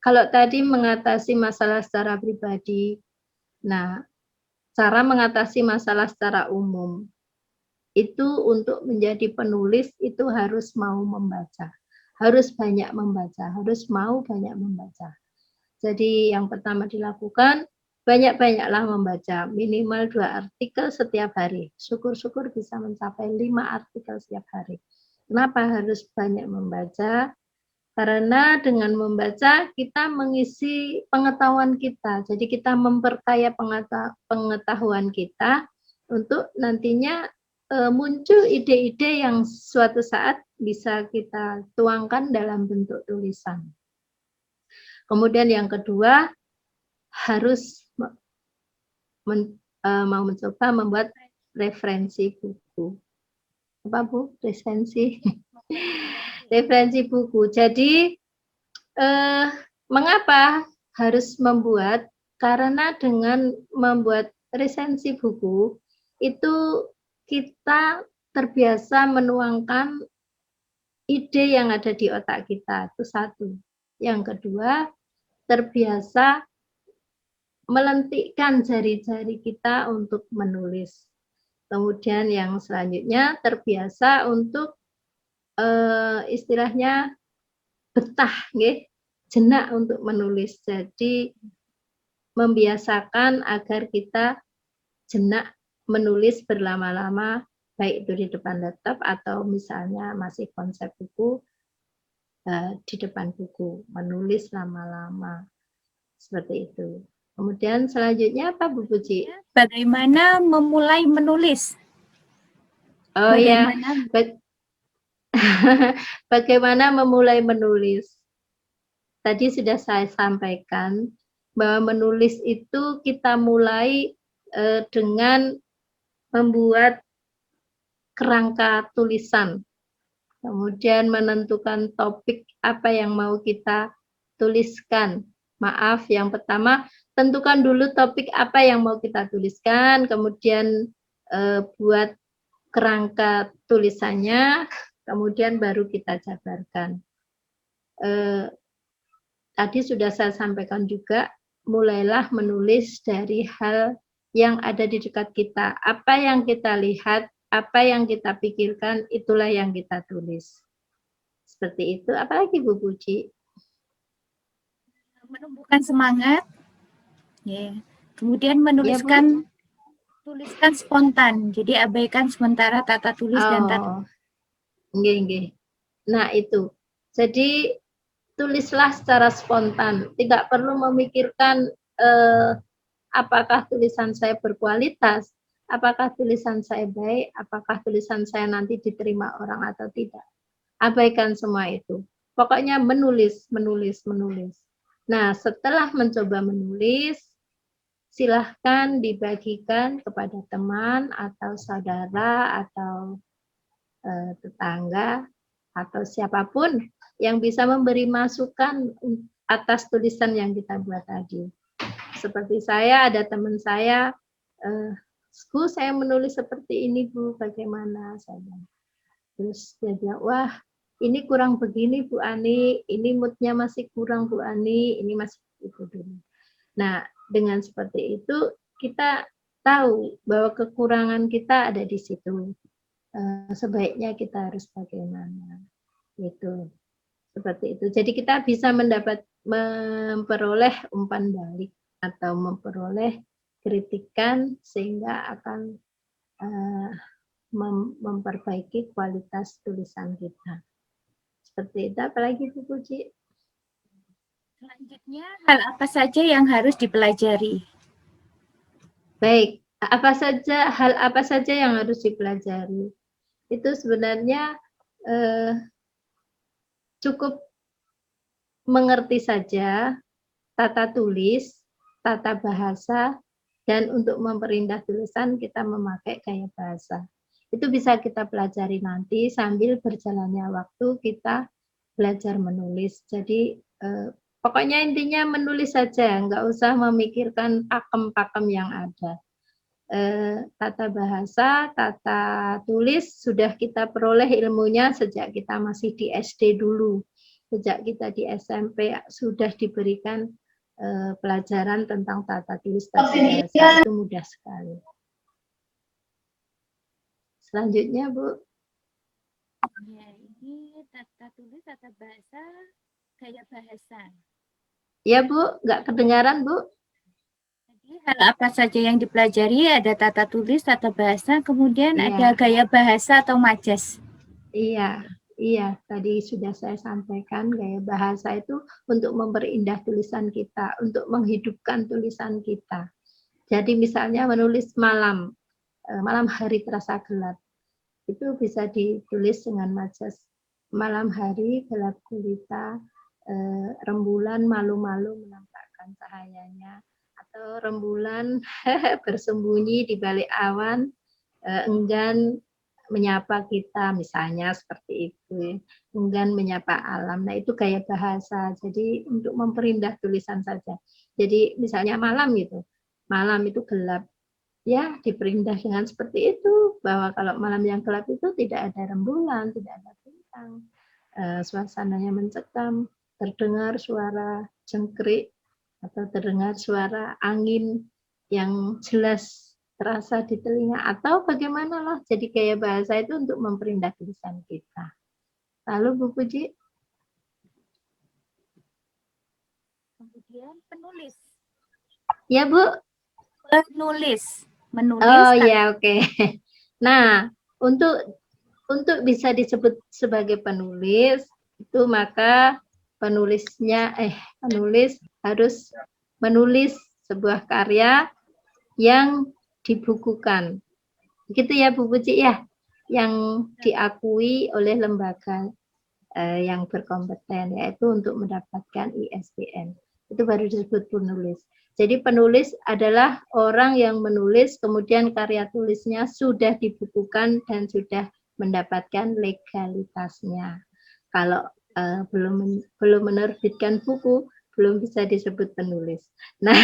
kalau tadi mengatasi masalah secara pribadi, nah, cara mengatasi masalah secara umum, itu untuk menjadi penulis itu harus mau membaca, harus banyak membaca, harus mau banyak membaca. Jadi yang pertama dilakukan, banyak-banyaklah membaca, minimal 2 artikel setiap hari. Syukur-syukur bisa mencapai 5 artikel setiap hari. Kenapa harus banyak membaca? Karena dengan membaca kita mengisi pengetahuan kita. Jadi kita memperkaya pengetahuan kita untuk nantinya muncul ide-ide yang suatu saat bisa kita tuangkan dalam bentuk tulisan. Kemudian yang kedua, harus mau mencoba membuat referensi buku. Apa Bu? Referensi buku. Jadi mengapa harus membuat? Karena dengan membuat resensi buku itu kita terbiasa menuangkan ide yang ada di otak kita, itu satu. Yang kedua, terbiasa melentikkan jari-jari kita untuk menulis. Kemudian yang selanjutnya terbiasa untuk istilahnya betah nggih, jenak untuk menulis. Jadi membiasakan agar kita jenak menulis berlama-lama, baik itu di depan laptop atau misalnya masih konsep buku, di depan buku, menulis lama-lama, seperti itu. Kemudian selanjutnya apa Bu Puji? Bagaimana memulai menulis? Oh ya, Bagaimana? bagaimana memulai menulis? Tadi sudah saya sampaikan bahwa menulis itu kita mulai dengan membuat kerangka tulisan, kemudian menentukan topik apa yang mau kita tuliskan. Maaf, yang pertama tentukan dulu topik apa yang mau kita tuliskan, kemudian buat kerangka tulisannya, kemudian baru kita jabarkan. Tadi sudah saya sampaikan juga, mulailah menulis dari hal yang ada di dekat kita. Apa yang kita lihat, apa yang kita pikirkan, itulah yang kita tulis. Seperti itu. Apalagi Bu Puji? Menumbuhkan semangat. Yeah. Kemudian menuliskan, tuliskan spontan. Jadi abaikan sementara tata tulis dan tata. Nggih. Nah itu. Jadi tulislah secara spontan. Tidak perlu memikirkan apakah tulisan saya berkualitas, apakah tulisan saya baik, apakah tulisan saya nanti diterima orang atau tidak. Abaikan semua itu. Pokoknya menulis. Nah, setelah mencoba menulis, silahkan dibagikan kepada teman atau saudara atau tetangga atau siapapun yang bisa memberi masukan atas tulisan yang kita buat tadi. Seperti saya, ada teman saya, Bu, saya menulis seperti ini Bu, bagaimana? Saya bilang. Terus dia bilang, wah ini kurang begini Bu Ani, ini moodnya masih kurang Bu Ani, ini masih itu dulu. Nah, dengan seperti itu kita tahu bahwa kekurangan kita ada di situ. Sebaiknya kita harus bagaimana. Itu. Seperti itu. Jadi kita bisa memperoleh umpan balik atau memperoleh kritikan sehingga akan memperbaiki kualitas tulisan kita. Seperti itu. Apalagi Bu Puji? Selanjutnya, hal apa saja yang harus dipelajari? Baik, hal apa saja yang harus dipelajari? Itu sebenarnya cukup mengerti saja tata tulis, tata bahasa, dan untuk memperindah tulisan kita memakai gaya bahasa. Itu bisa kita pelajari nanti sambil berjalannya waktu kita belajar menulis. Jadi pokoknya intinya menulis saja, nggak usah memikirkan pakem-pakem yang ada. Tata bahasa, tata tulis sudah kita peroleh ilmunya sejak kita masih di SD dulu. Sejak kita di SMP sudah diberikan pelajaran tentang tata tulis, tata bahasa, itu mudah sekali. Selanjutnya, Bu. Ya, ini tata tulis, tata bahasa, gaya bahasa. Ya, Bu, nggak kedengaran, Bu. Jadi hal apa saja yang dipelajari, ada tata tulis, tata bahasa, kemudian ada gaya bahasa atau majas. Iya, tadi sudah saya sampaikan gaya bahasa itu untuk memperindah tulisan kita, untuk menghidupkan tulisan kita. Jadi misalnya menulis malam hari terasa gelap. Itu bisa ditulis dengan majas. Malam hari gelap gulita, rembulan malu-malu menampakkan cahayanya, atau rembulan bersembunyi di balik awan, enggan menyapa kita, misalnya seperti itu, enggan menyapa alam. Nah itu gaya bahasa. Jadi untuk memperindah tulisan saja. Jadi misalnya malam itu gelap. Ya, diperindah dengan seperti itu, bahwa kalau malam yang gelap itu tidak ada rembulan, tidak ada bintang, suasananya mencekam, terdengar suara jengkrik atau terdengar suara angin yang jelas terasa di telinga, atau bagaimana lah. Jadi gaya bahasa itu untuk memperindah tulisan kita. Lalu Bu Puji? Ya, Bu. Menulis. Oh ya, oke. Nah, untuk bisa disebut sebagai penulis itu maka penulis harus menulis sebuah karya yang dibukukan. Begitu ya, Bu Puji ya, yang diakui oleh lembaga yang berkompeten, yaitu untuk mendapatkan ISBN. Itu baru disebut penulis. Jadi penulis adalah orang yang menulis, kemudian karya tulisnya sudah dibukukan dan sudah mendapatkan legalitasnya. Kalau belum menerbitkan buku, belum bisa disebut penulis. Nah,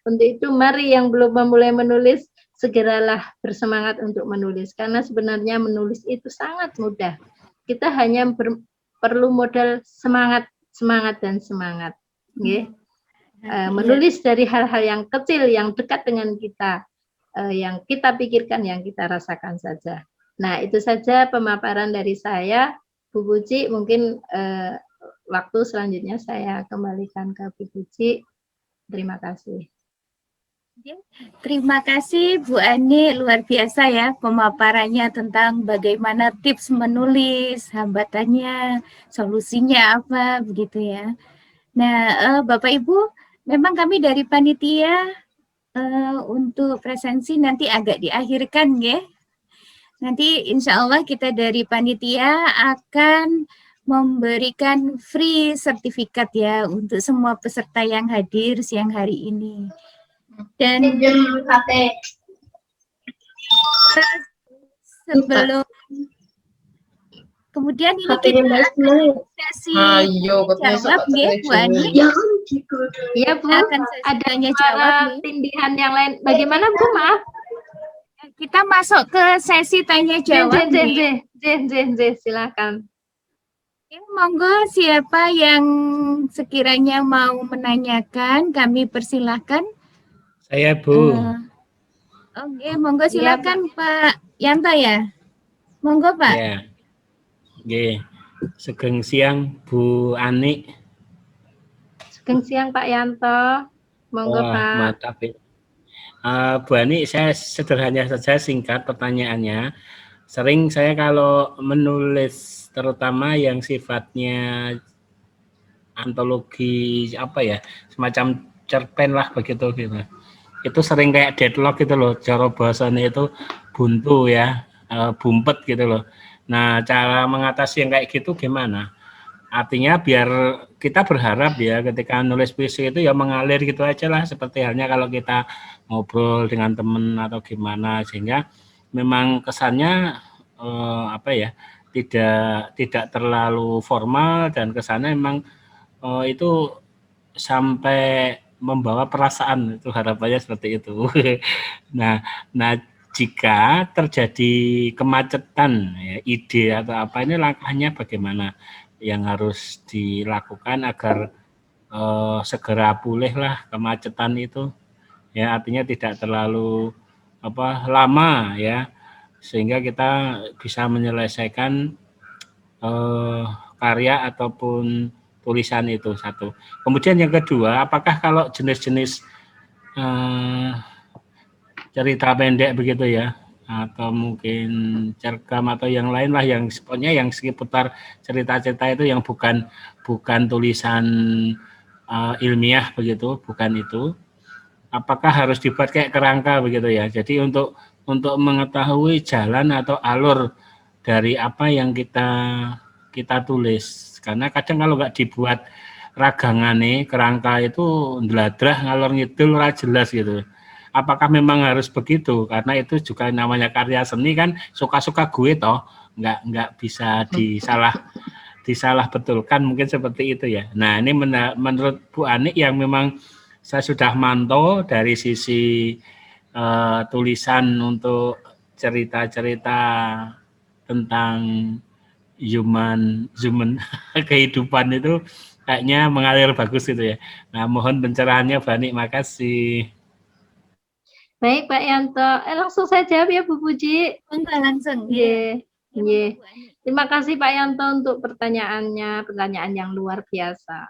untuk itu mari yang belum memulai menulis, segeralah bersemangat untuk menulis. Karena sebenarnya menulis itu sangat mudah. Kita hanya perlu modal semangat. Okay? Menulis dari hal-hal yang kecil, yang dekat dengan kita, yang kita pikirkan, yang kita rasakan saja. Nah, itu saja pemaparan dari saya, Bu Puji. Mungkin waktu selanjutnya saya kembalikan ke Bu Puji. Terima kasih. Terima kasih Bu Ani, luar biasa ya pemaparannya tentang bagaimana tips menulis, hambatannya, solusinya apa, begitu ya. Nah, Bapak Ibu, memang kami dari panitia untuk presensi nanti agak diakhirkan ya. Nanti insya Allah kita dari panitia akan memberikan free sertifikat ya untuk semua peserta yang hadir siang hari ini. Dan sebelum kemudian ini kita sesi jawab ya Bu Ani. Ya Bu, ada tanya jawab tindihan yang lain. Bagaimana Bu, maaf? Kita masuk ke sesi tanya jawab. Silakan. Ya, monggo siapa yang sekiranya mau menanyakan, kami persilahkan. Saya Bu. Oke, monggo silakan ya, Pak Yanto ya. Monggo Pak. Ya. Oke. Sugeng siang Bu Ani. Sugeng siang Pak Yanto. Monggo Pak. Mantap ya. Bu Ani, saya sederhana saja singkat pertanyaannya. Sering saya kalau menulis terutama yang sifatnya antologi apa ya, semacam cerpen lah begitu gitu. Itu sering kayak deadlock gitu loh, cara bahasanya itu buntu ya, bumpet gitu loh. Nah, cara mengatasi yang kayak gitu gimana? Artinya biar kita berharap ya ketika nulis puisi itu ya mengalir gitu aja lah, seperti halnya kalau kita ngobrol dengan teman atau gimana, sehingga memang kesannya apa ya, tidak terlalu formal dan kesannya memang itu sampai membawa perasaan, itu harapannya seperti itu. Nah jika terjadi kemacetan ya, ide atau apa, ini langkahnya bagaimana yang harus dilakukan agar segera pulih lah kemacetan itu ya, artinya tidak terlalu lama ya, sehingga kita bisa menyelesaikan karya ataupun tulisan itu satu. Kemudian yang kedua, apakah kalau jenis-jenis cerita pendek begitu ya, atau mungkin cergam atau yang lain lah, yang pokoknya yang seputar cerita-cerita itu yang bukan tulisan ilmiah begitu, bukan itu, apakah harus dibuat kayak kerangka begitu ya. Jadi untuk mengetahui jalan atau alur dari apa yang kita tulis, karena kadang kalau nggak dibuat ragangane kerangka itu ndladrah ngalor ngidul ora jelas gitu. Apakah memang harus begitu? Karena itu juga namanya karya seni kan, suka-suka gue toh, nggak bisa disalah betulkan, mungkin seperti itu ya. Nah ini menurut Bu Ani yang memang saya sudah mantau dari sisi tulisan untuk cerita-cerita tentang human kehidupan itu kayaknya mengalir bagus gitu ya. Nah mohon pencerahannya Bu Ani, makasih. Baik Pak Yanto, langsung saya jawab ya Bu Puji. Langsung. Terima kasih Pak Yanto untuk pertanyaan yang luar biasa.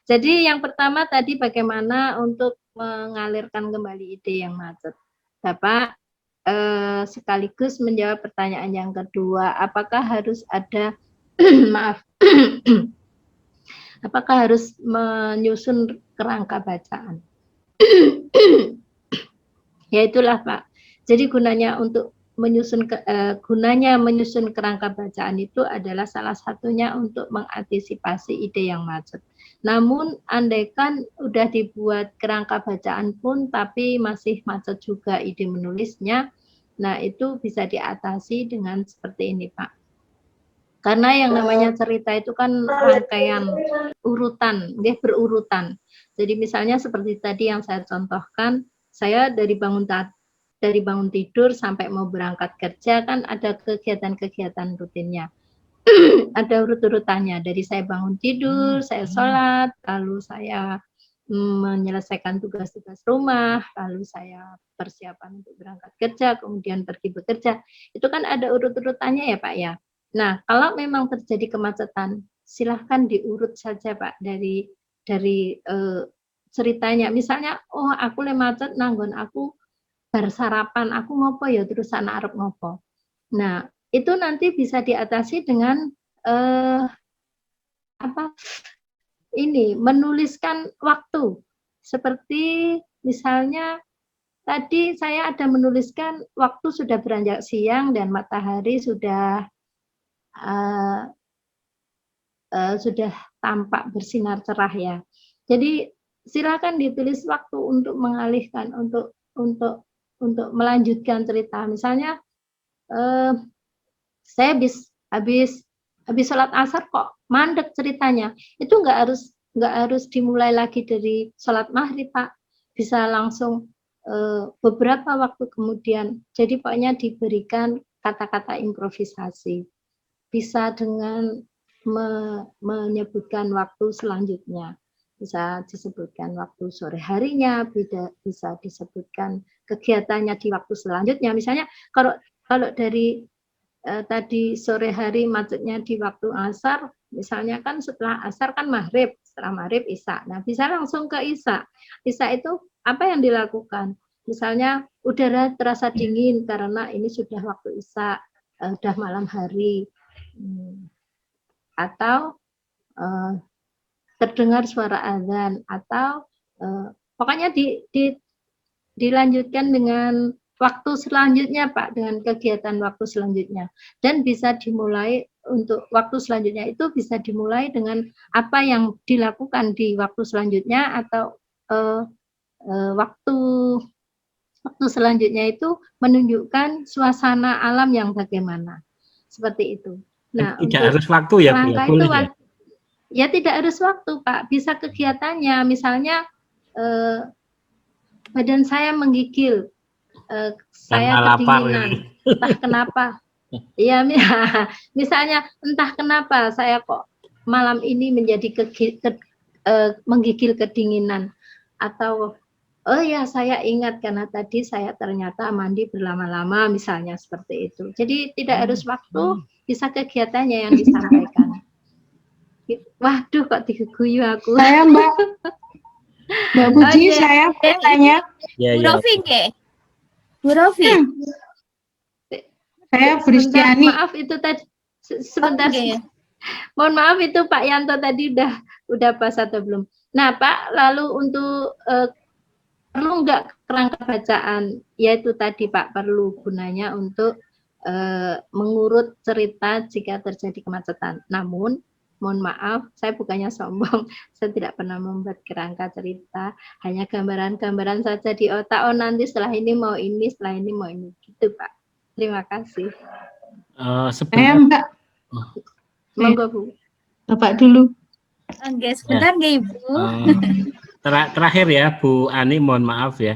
Jadi yang pertama tadi bagaimana untuk mengalirkan kembali ide yang macet. Bapak sekaligus menjawab pertanyaan yang kedua, apakah harus ada maaf, apakah harus menyusun kerangka bacaan? Ya itulah Pak. Jadi gunanya menyusun kerangka bacaan itu adalah salah satunya untuk mengantisipasi ide yang macet. Namun andaikan udah dibuat kerangka bacaan pun tapi masih macet juga ide menulisnya, nah itu bisa diatasi dengan seperti ini Pak. Karena yang namanya cerita itu kan rangkaian urutan, dia berurutan. Jadi misalnya seperti tadi yang saya contohkan, saya dari bangun tidur sampai mau berangkat kerja kan ada kegiatan-kegiatan rutinnya. Ada urut-urutannya, dari saya bangun tidur, saya sholat, lalu saya menyelesaikan tugas-tugas rumah, lalu saya persiapan untuk berangkat kerja, kemudian pergi bekerja. Itu kan ada urut-urutannya ya Pak ya. Nah, kalau memang terjadi kemacetan, silahkan diurut saja Pak dari ceritanya. Misalnya, oh aku le macet nanggon aku bar sarapan, aku ngopo ya terus anak arep ngopo. Nah, itu nanti bisa diatasi dengan menuliskan waktu. Seperti misalnya tadi saya ada menuliskan waktu sudah beranjak siang dan matahari sudah tampak bersinar cerah ya. Jadi silakan ditulis waktu untuk mengalihkan, untuk melanjutkan cerita. Misalnya saya habis sholat asar kok mandek ceritanya. Itu nggak harus dimulai lagi dari sholat maghrib Pak. Bisa langsung beberapa waktu kemudian. Jadi pokoknya diberikan kata-kata improvisasi. Bisa dengan menyebutkan waktu selanjutnya. Bisa disebutkan waktu sore harinya, bisa disebutkan kegiatannya di waktu selanjutnya. Misalnya kalau dari tadi sore hari macetnya di waktu asar, misalnya kan setelah asar kan maghrib, setelah maghrib isya. Nah bisa langsung ke isya. Isya itu apa yang dilakukan? Misalnya udara terasa dingin karena ini sudah waktu isya, sudah malam hari, atau terdengar suara azan, atau pokoknya dilanjutkan dengan waktu selanjutnya Pak, dengan kegiatan waktu selanjutnya. Dan bisa dimulai untuk waktu selanjutnya itu bisa dimulai dengan apa yang dilakukan di waktu selanjutnya, atau waktu selanjutnya itu menunjukkan suasana alam yang bagaimana. Seperti itu. Nah, tidak harus waktu ya, rangka boleh itu ya tidak harus waktu Pak, bisa kegiatannya. Misalnya badan saya menggigil, saya kedinginan, entah kenapa. Iya, misalnya entah kenapa saya kok malam ini menjadi menggigil kedinginan, atau oh ya saya ingat karena tadi saya ternyata mandi berlama-lama, misalnya seperti itu. Jadi tidak harus waktu, bisa kegiatannya yang disampaikan. Waduh kok diguyu aku. Saya Mbak Puji, saya bertanya. Bu Rofi nggih? Bu Rofi. Saya Bristiani. Maaf itu tadi sebentar. Okay. Mohon maaf itu Pak Yanto tadi udah pas atau belum. Nah Pak, lalu untuk perlu nggak kerangka bacaan? Yaitu tadi Pak, perlu, gunanya untuk mengurut cerita jika terjadi kemacetan. Namun mohon maaf, saya bukannya sombong, saya tidak pernah membuat kerangka cerita, hanya gambaran-gambaran saja di otak, oh nanti setelah ini mau ini, setelah ini mau ini, gitu Pak. Terima kasih. Saya Mbak. Monggo Bu. Bapak dulu. Enggak, sebentar nggak Ibu? Terakhir ya Bu Ani, mohon maaf ya.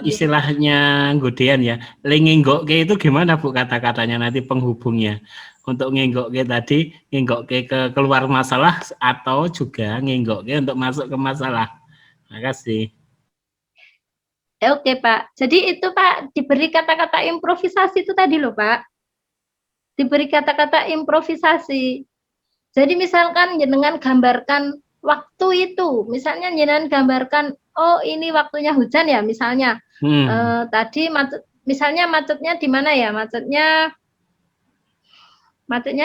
Istilahnya godean ya. Ngenggokke itu gimana Bu kata-katanya nanti penghubungnya? Untuk ngenggokke tadi, ngenggokke ke keluar masalah atau juga ngenggokke untuk masuk ke masalah. Terima kasih. Oke Pak, jadi itu Pak diberi kata-kata improvisasi itu tadi loh Pak. Diberi kata-kata improvisasi. Jadi misalkan jenengan gambarkan waktu itu. Misalnya jenengan gambarkan, oh ini waktunya hujan ya misalnya. Tadi misalnya macetnya di mana ya? Macetnya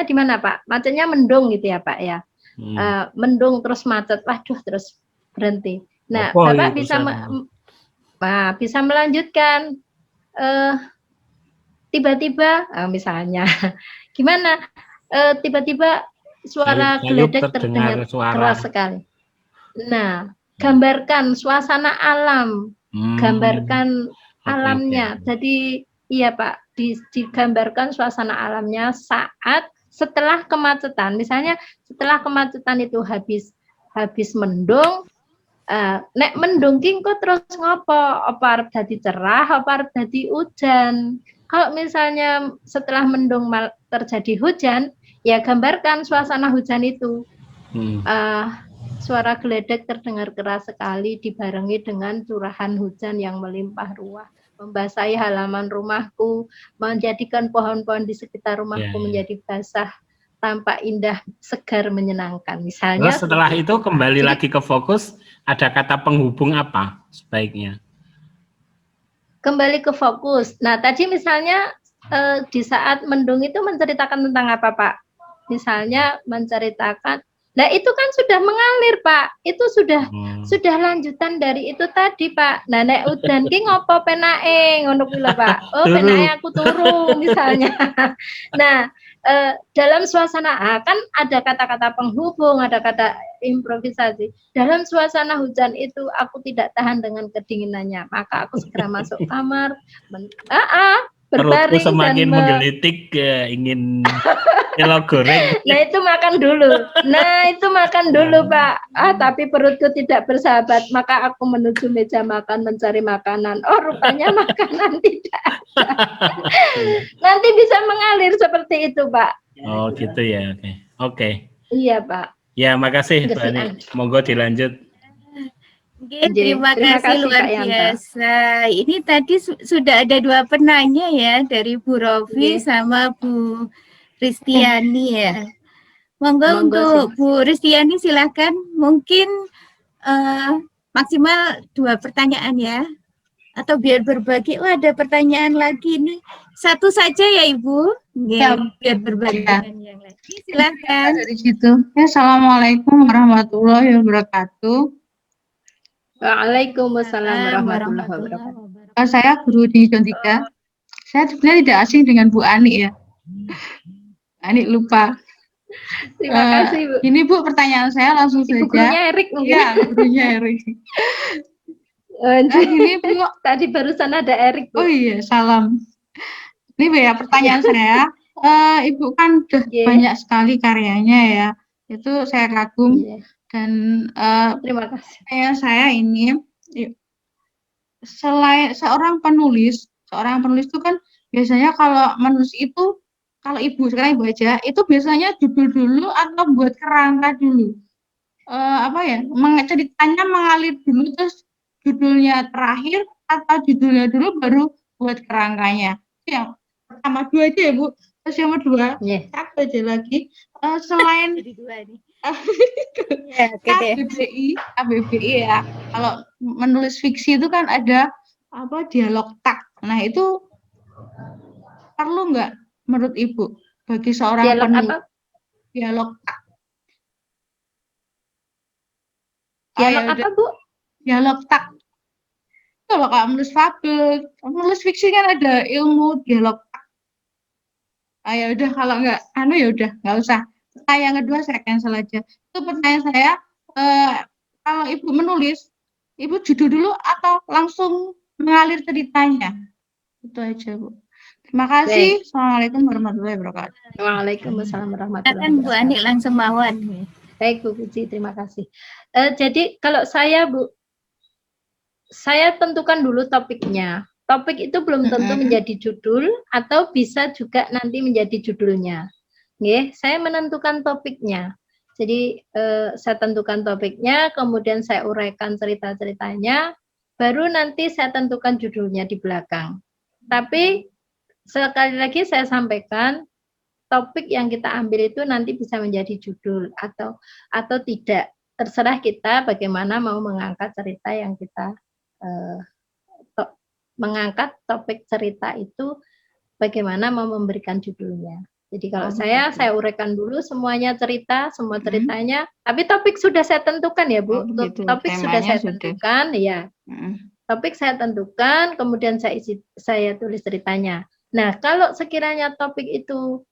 di mana Pak? Macetnya mendung gitu ya Pak ya. Mendung terus macet, waduh terus berhenti. Nah, Bapak bisa melanjutkan. Tiba-tiba misalnya gimana? Tiba-tiba suara geledek terdengar keras sekali. Nah, gambarkan suasana alam, gambarkan alamnya. Jadi iya Pak, digambarkan suasana alamnya saat setelah kemacetan. Misalnya setelah kemacetan itu habis mendung, nek mendung ki kok terus ngopo? Apa arep dadi cerah, apa arep dadi hujan? Kalau misalnya setelah mendung terjadi hujan, ya gambarkan suasana hujan itu. Suara geledek terdengar keras sekali dibarengi dengan curahan hujan yang melimpah ruah, membasahi halaman rumahku, menjadikan pohon-pohon di sekitar rumahku menjadi basah, tampak indah, segar, menyenangkan. Misalnya. Terus setelah itu kembali lagi ke fokus, ada kata penghubung apa sebaiknya? Kembali ke fokus. Nah, tadi misalnya di saat mendung itu menceritakan tentang apa, Pak? Misalnya menceritakan, nah itu kan sudah mengalir, Pak. Itu sudah lanjutan dari itu tadi, Pak. Nah, nek udan ki ngopo penake ngono kuwi lho, Pak. Oh, penake aku turu misalnya. Nah, dalam suasana kan ada kata-kata penghubung, ada kata improvisasi. Dalam suasana hujan itu aku tidak tahan dengan kedinginannya, maka aku segera masuk kamar, berbaring semakin dan menggelitik ingin kilo goreng. Nah itu makan dulu Pak. Tapi perutku tidak bersahabat, maka aku menuju meja makan mencari makanan. Oh rupanya makanan tidak ada. Nanti bisa mengalir seperti itu Pak. Oh gitu ya, oke. Iya Pak. Ya makasih Mbak Ani. Monggo dilanjut. Terima kasih luar biasa. Ini tadi sudah ada 2 penanya ya, dari Bu Rofi sama Bu Ristiani ya. Monggo untuk Bu Ristiani silakan, mungkin maksimal 2 pertanyaan ya, atau biar berbagi. Oh ada pertanyaan lagi nih, 1 saja ya Ibu, biar berbagi dengan yang lain. Silakan. Dari situ. Assalamualaikum warahmatullahi wabarakatuh. Waalaikumsalam warahmatullahi wabarakatuh. Saya guru di Jontika. Saya sebenarnya tidak asing dengan Bu Ani ya. Ani lupa. Terima kasih Bu. Ini Bu pertanyaan saya langsung saja. Gurunya Erik mungkin. Iya, gurunya Erik. Ini Bu, tadi barusan ada Erik Bu. Oh iya, salam. Ini Bu ya pertanyaan saya. Ibu kan udah banyak sekali karyanya ya. Itu saya kagum. Dan terima kasih. Saya ini selain seorang penulis itu kan biasanya kalau menulis itu, kalau Ibu sekarang Ibu aja itu biasanya judul dulu atau buat kerangka dulu, ceritanya mengalir dulu terus judulnya terakhir atau judulnya dulu baru buat kerangkanya. Yang pertama 2 aja ya Bu. Terus yang kedua satu aja lagi, selain KBBI ya, kalau menulis fiksi itu kan ada dialog tak. Nah itu perlu nggak menurut Ibu bagi seorang penulis? Dialog tak. Dialog apa Bu? Dialog tak. Kalau menulis fabel, menulis fiksi kan ada ilmu dialog tak. Ya udah kalau nggak ya udah nggak usah. Yang kedua saya cancel aja. Itu pertanyaan saya, kalau Ibu menulis, Ibu judul dulu atau langsung mengalir ceritanya? Itu aja Bu. Terima kasih. Assalamualaikum warahmatullahi wabarakatuh. Waalaikumsalam warahmatullahi wabarakatuh. Bu Ani langsung mawon. Baik Bu Puji, terima kasih. Jadi kalau saya Bu, saya tentukan dulu topiknya. Topik itu belum tentu menjadi judul atau bisa juga nanti menjadi judulnya. Saya menentukan topiknya. Jadi saya tentukan topiknya, kemudian saya uraikan cerita-ceritanya, baru nanti saya tentukan judulnya di belakang. Tapi sekali lagi saya sampaikan, topik yang kita ambil itu nanti bisa menjadi judul atau tidak. terserah kita bagaimana mau mengangkat cerita yang kita mengangkat topik cerita itu, bagaimana mau memberikan judulnya. Jadi kalau saya uraikan dulu semuanya cerita, semua ceritanya, tapi topik sudah saya tentukan ya Bu, topik sudah saya tentukan, ya. Topik saya tentukan, kemudian saya tulis ceritanya. Nah, kalau sekiranya topik itu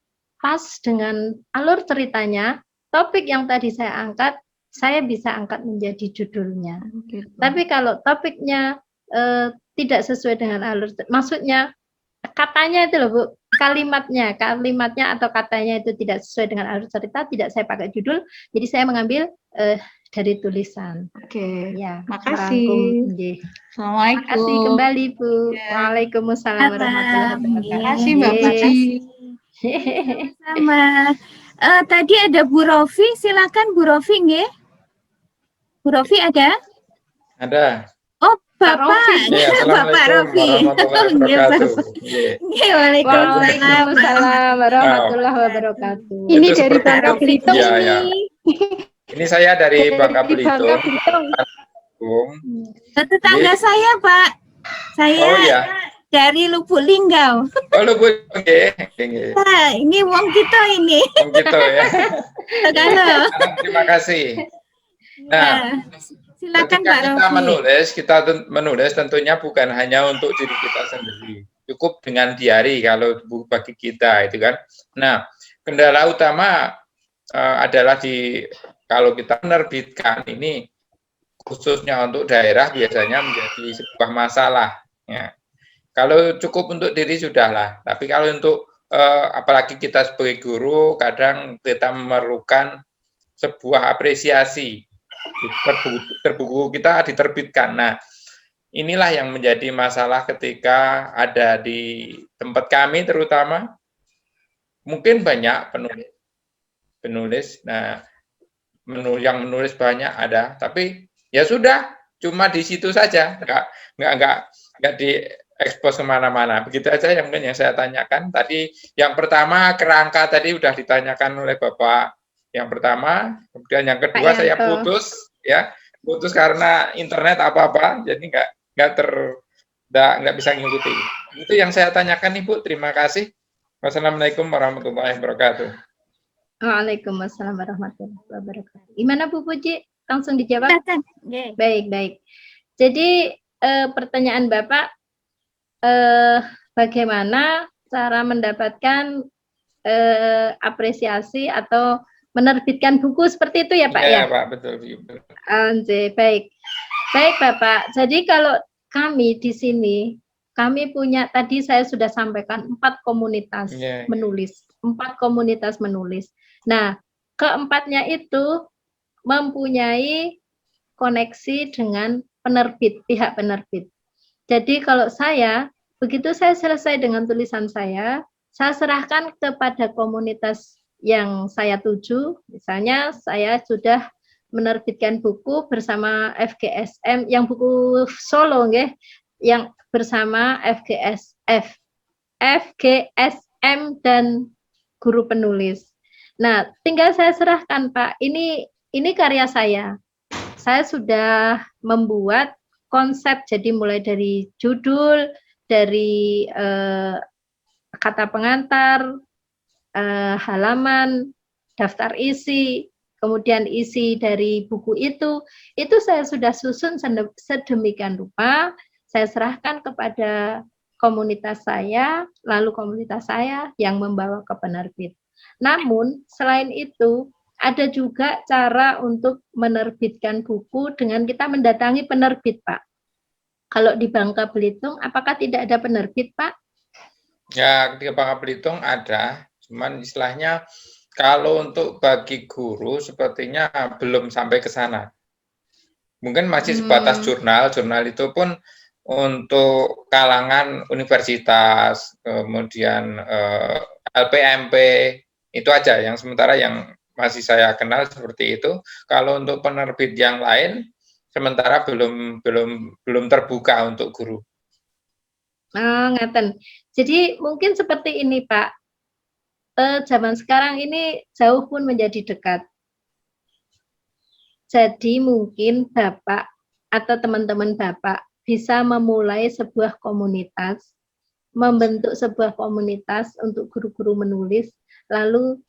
pas dengan alur ceritanya, topik yang tadi saya angkat, saya bisa angkat menjadi judulnya. Tapi kalau topiknya tidak sesuai dengan alur, maksudnya katanya itu loh Bu, kalimatnya atau katanya itu tidak sesuai dengan alur cerita, tidak saya pakai judul, jadi saya mengambil dari tulisan. Oke, Ya, makasih. Assalamualaikum. Makasih kembali Bu. Ya. Waalaikumsalam warahmatullahi wabarakatuh. Makasih Mbak Puji. Sama. Tadi ada Bu Rofi, silakan Bu Rofi nggih. Bu Rofi ada? Ada. Oh, Bapak. Ya, Bapak Rofi. Waalaikumsalam warahmatullahi wabarakatuh. Ini dari Bangka Belitung. Ya. Ini saya dari Bangka Belitung. Tetangga saya, Pak. Saya dari Lubuk Linggau. Oh, Lubuk Linggau. Nah, ini wong kita ini. Wong kita ya. Halo. Terima kasih. Nah, silakan Pak Rofi. Kita menulis tentunya bukan hanya untuk diri kita sendiri. Cukup dengan diary kalau bagi kita itu kan. Nah, kendala utama adalah kalau kita menerbitkan ini khususnya untuk daerah biasanya menjadi sebuah masalah. Ya. Kalau cukup untuk diri sudahlah. Tapi kalau untuk apalagi kita sebagai guru, kadang kita memerlukan sebuah apresiasi. Buku kita diterbitkan. Nah, inilah yang menjadi masalah ketika ada di tempat kami terutama. Mungkin banyak penulis. Nah, yang menulis banyak ada, tapi ya sudah, cuma di situ saja, nggak diekspos kemana-mana. Begitu aja yang mungkin yang saya tanyakan tadi. Yang pertama kerangka tadi udah ditanyakan oleh Bapak. Yang pertama, kemudian yang kedua saya putus karena internet apa-apa, jadi nggak bisa ngikuti. Itu yang saya tanyakan Ibu. Terima kasih. Wassalamualaikum warahmatullahi wabarakatuh. Waalaikumsalam warahmatullahi wabarakatuh. Gimana Bu Puji? Langsung dijawab? Baik. Jadi pertanyaan Bapak, bagaimana cara mendapatkan apresiasi atau menerbitkan buku seperti itu ya Pak? Ya Pak, betul. Baik Bapak. Jadi kalau kami di sini, kami punya, tadi saya sudah sampaikan 4 komunitas menulis. 4 komunitas menulis. Nah, keempatnya itu mempunyai koneksi dengan penerbit, pihak penerbit. Jadi kalau begitu saya selesai dengan tulisan saya serahkan kepada komunitas yang saya tuju. Misalnya saya sudah menerbitkan buku bersama FGSM, yang buku solo yang bersama FGSM dan guru penulis. Nah, tinggal saya serahkan Pak, ini karya saya. Saya sudah membuat konsep, jadi mulai dari judul, dari kata pengantar, halaman, daftar isi, kemudian isi dari buku itu saya sudah susun sedemikian rupa, saya serahkan kepada komunitas saya, lalu komunitas saya yang membawa ke penerbit. Namun, selain itu, ada juga cara untuk menerbitkan buku dengan kita mendatangi penerbit, Pak. Kalau di Bangka Belitung, apakah tidak ada penerbit, Pak? Ya, di Bangka Belitung ada, cuman istilahnya kalau untuk bagi guru sepertinya belum sampai ke sana. Mungkin masih sebatas jurnal itu pun untuk kalangan universitas, kemudian LPMP, itu aja yang sementara yang masih saya kenal seperti itu. Kalau untuk penerbit yang lain, sementara belum terbuka untuk guru. Ngeten. Jadi mungkin seperti ini Pak, zaman sekarang ini jauh pun menjadi dekat. Jadi mungkin Bapak atau teman-teman Bapak bisa memulai sebuah komunitas, membentuk sebuah komunitas untuk guru-guru menulis, lalu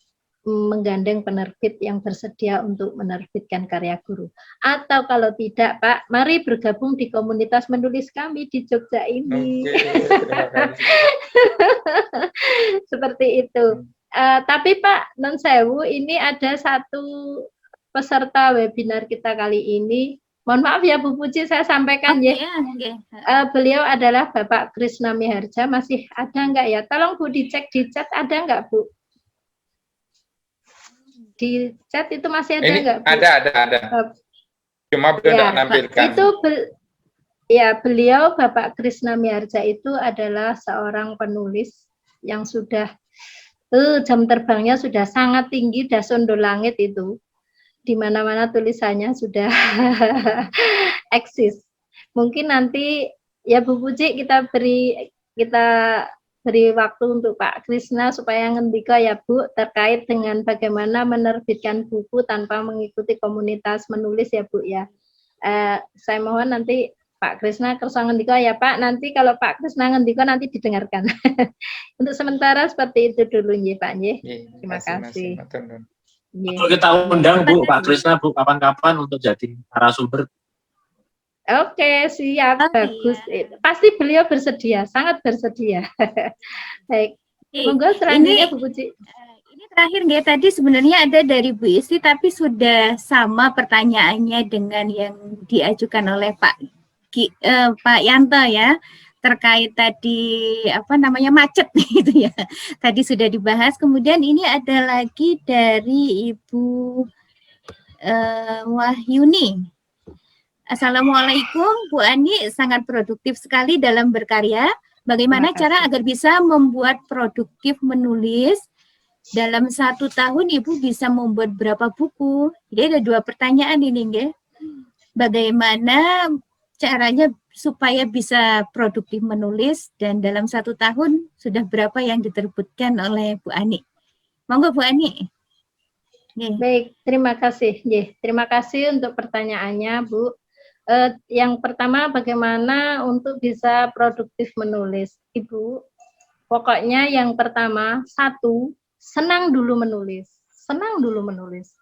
menggandeng penerbit yang bersedia untuk menerbitkan karya guru. Atau kalau tidak, Pak, mari bergabung di komunitas menulis kami di Jogja ini. Terima kasih. Seperti itu. Tapi Pak, non sewu, ini ada satu peserta webinar kita kali ini. Mohon maaf ya Bu Puji, saya sampaikan ya. Beliau adalah Bapak Krisna Miharja. Masih ada enggak ya? Tolong Bu dicek di chat, ada enggak Bu? Di chat itu masih ada enggak Bu? Ada. Cuma belum Ya, menampilkan. itu ya, beliau Bapak Krisna Miharja itu adalah seorang penulis yang sudah jam terbangnya sudah sangat tinggi, dah sondol langit itu. Di mana-mana tulisannya sudah eksis. Mungkin nanti ya Bu Puji kita beri waktu untuk Pak Krisna supaya ngendika ya Bu terkait dengan bagaimana menerbitkan buku tanpa mengikuti komunitas menulis ya Bu ya. Saya mohon nanti Pak Krisna kersa ngendika ya Pak, nanti kalau Pak Krisna ngendika nanti didengarkan. Untuk sementara seperti itu dulu nggih Pak nggih. Terima kasih. Kalau kita undang Bu Pak Krisna Bu kapan-kapan untuk jadi narasumber. Oke, siap, bagus. Iya. Pasti beliau bersedia, sangat bersedia. Baik, monggo selanjutnya Bu Puji. Ini terakhir nggak, tadi sebenarnya ada dari Bu Isti tapi sudah sama pertanyaannya dengan yang diajukan oleh Pak Yanto ya, terkait tadi apa namanya macet gitu ya. Tadi sudah dibahas. Kemudian ini ada lagi dari Ibu Wahyuni. Assalamualaikum Bu Ani, sangat produktif sekali dalam berkarya. Bagaimana cara agar bisa membuat produktif menulis? Dalam 1 tahun Ibu bisa membuat berapa buku? Jadi ada 2 pertanyaan ini, nggih. Bagaimana caranya supaya bisa produktif menulis dan dalam 1 tahun sudah berapa yang diterbitkan oleh Bu Ani? Monggo Bu Ani. Baik, terima kasih. Terima kasih untuk pertanyaannya Bu. Yang pertama, bagaimana untuk bisa produktif menulis? Ibu, pokoknya yang pertama, 1, senang dulu menulis. Senang dulu menulis.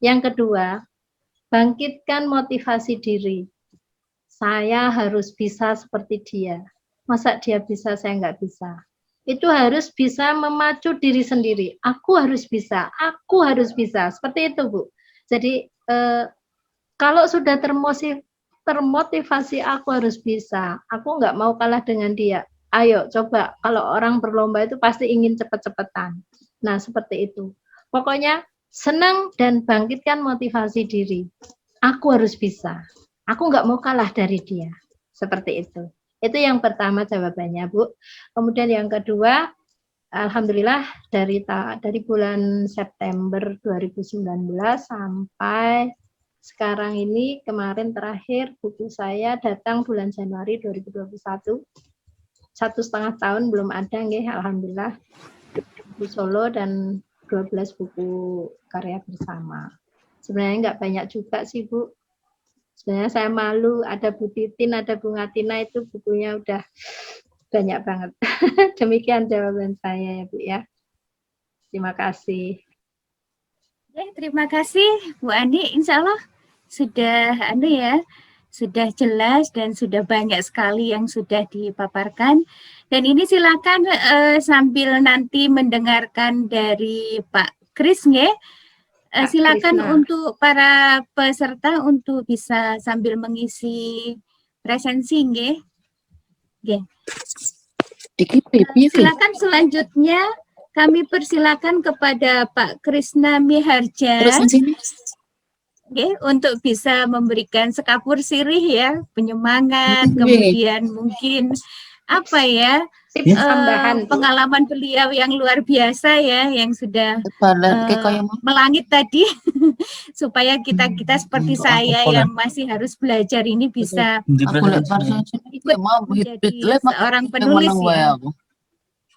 Yang kedua, bangkitkan motivasi diri. Saya harus bisa seperti dia. Masa dia bisa, saya nggak bisa. Itu harus bisa memacu diri sendiri. Aku harus bisa, aku harus bisa. Seperti itu, Bu. Jadi, kalau sudah termotivasi aku harus bisa, aku nggak mau kalah dengan dia. Ayo coba, kalau orang berlomba itu pasti ingin cepet-cepetan. Nah seperti itu. Pokoknya senang dan bangkitkan motivasi diri. Aku harus bisa. Aku nggak mau kalah dari dia. Seperti itu. Itu yang pertama jawabannya Bu. Kemudian yang kedua, alhamdulillah dari bulan September 2019 sampai sekarang ini, kemarin terakhir buku saya datang bulan Januari 2021. 1,5 tahun belum ada nggih, alhamdulillah. Buku solo dan 12 buku karya bersama. Sebenarnya nggak banyak juga sih Bu. Sebenarnya saya malu, ada Bu Titin, ada Bu Ngatina, itu bukunya udah banyak banget. Demikian jawaban saya ya Bu ya. Terima kasih. Terima kasih Bu Ani. Insya Allah sudah sudah jelas dan sudah banyak sekali yang sudah dipaparkan. Dan ini silakan sambil nanti mendengarkan dari Pak Kris, silakan untuk para peserta untuk bisa sambil mengisi presensi, silakan selanjutnya kami persilakan kepada Pak Krisna Miharja untuk bisa memberikan sekapur sirih ya, penyemangat, kemudian mungkin apa ya, pengalaman beliau yang luar biasa ya, yang sudah melangit tadi, supaya kita seperti saya yang masih harus belajar ini bisa ikut menjadi seorang penulis ya.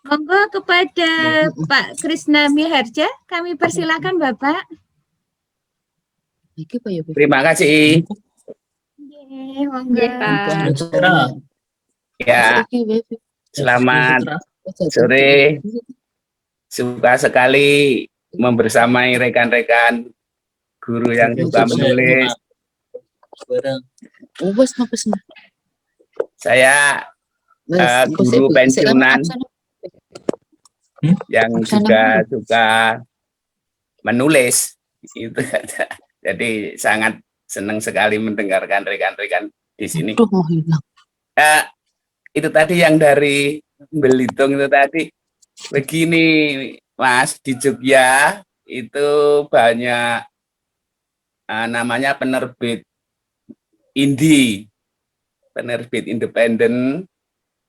Monggo kepada Pak Krisna Miharja, kami persilakan Bapak. Terima kasih. Oke, monggo. Iya, Pak. Ya, selamat sore. Suka sekali membersamai rekan-rekan guru yang suka menulis. Saya guru pensiunan yang juga suka menulis. Itu aja. Jadi sangat senang sekali mendengarkan rekan-rekan di sini. Itu tadi yang dari Belitung itu tadi. Begini, Mas, di Jogja itu banyak namanya penerbit indie, penerbit independen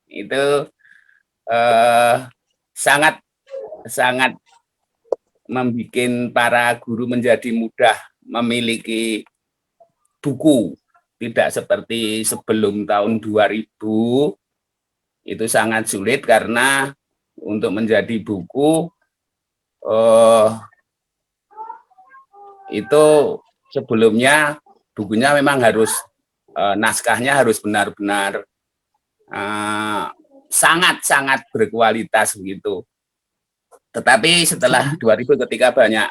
itu sangat membuat para guru menjadi mudah memiliki buku, tidak seperti sebelum tahun 2000 itu sangat sulit karena untuk menjadi buku itu sebelumnya bukunya memang harus naskahnya harus benar-benar sangat-sangat berkualitas begitu. Tetapi setelah 2000 ketika banyak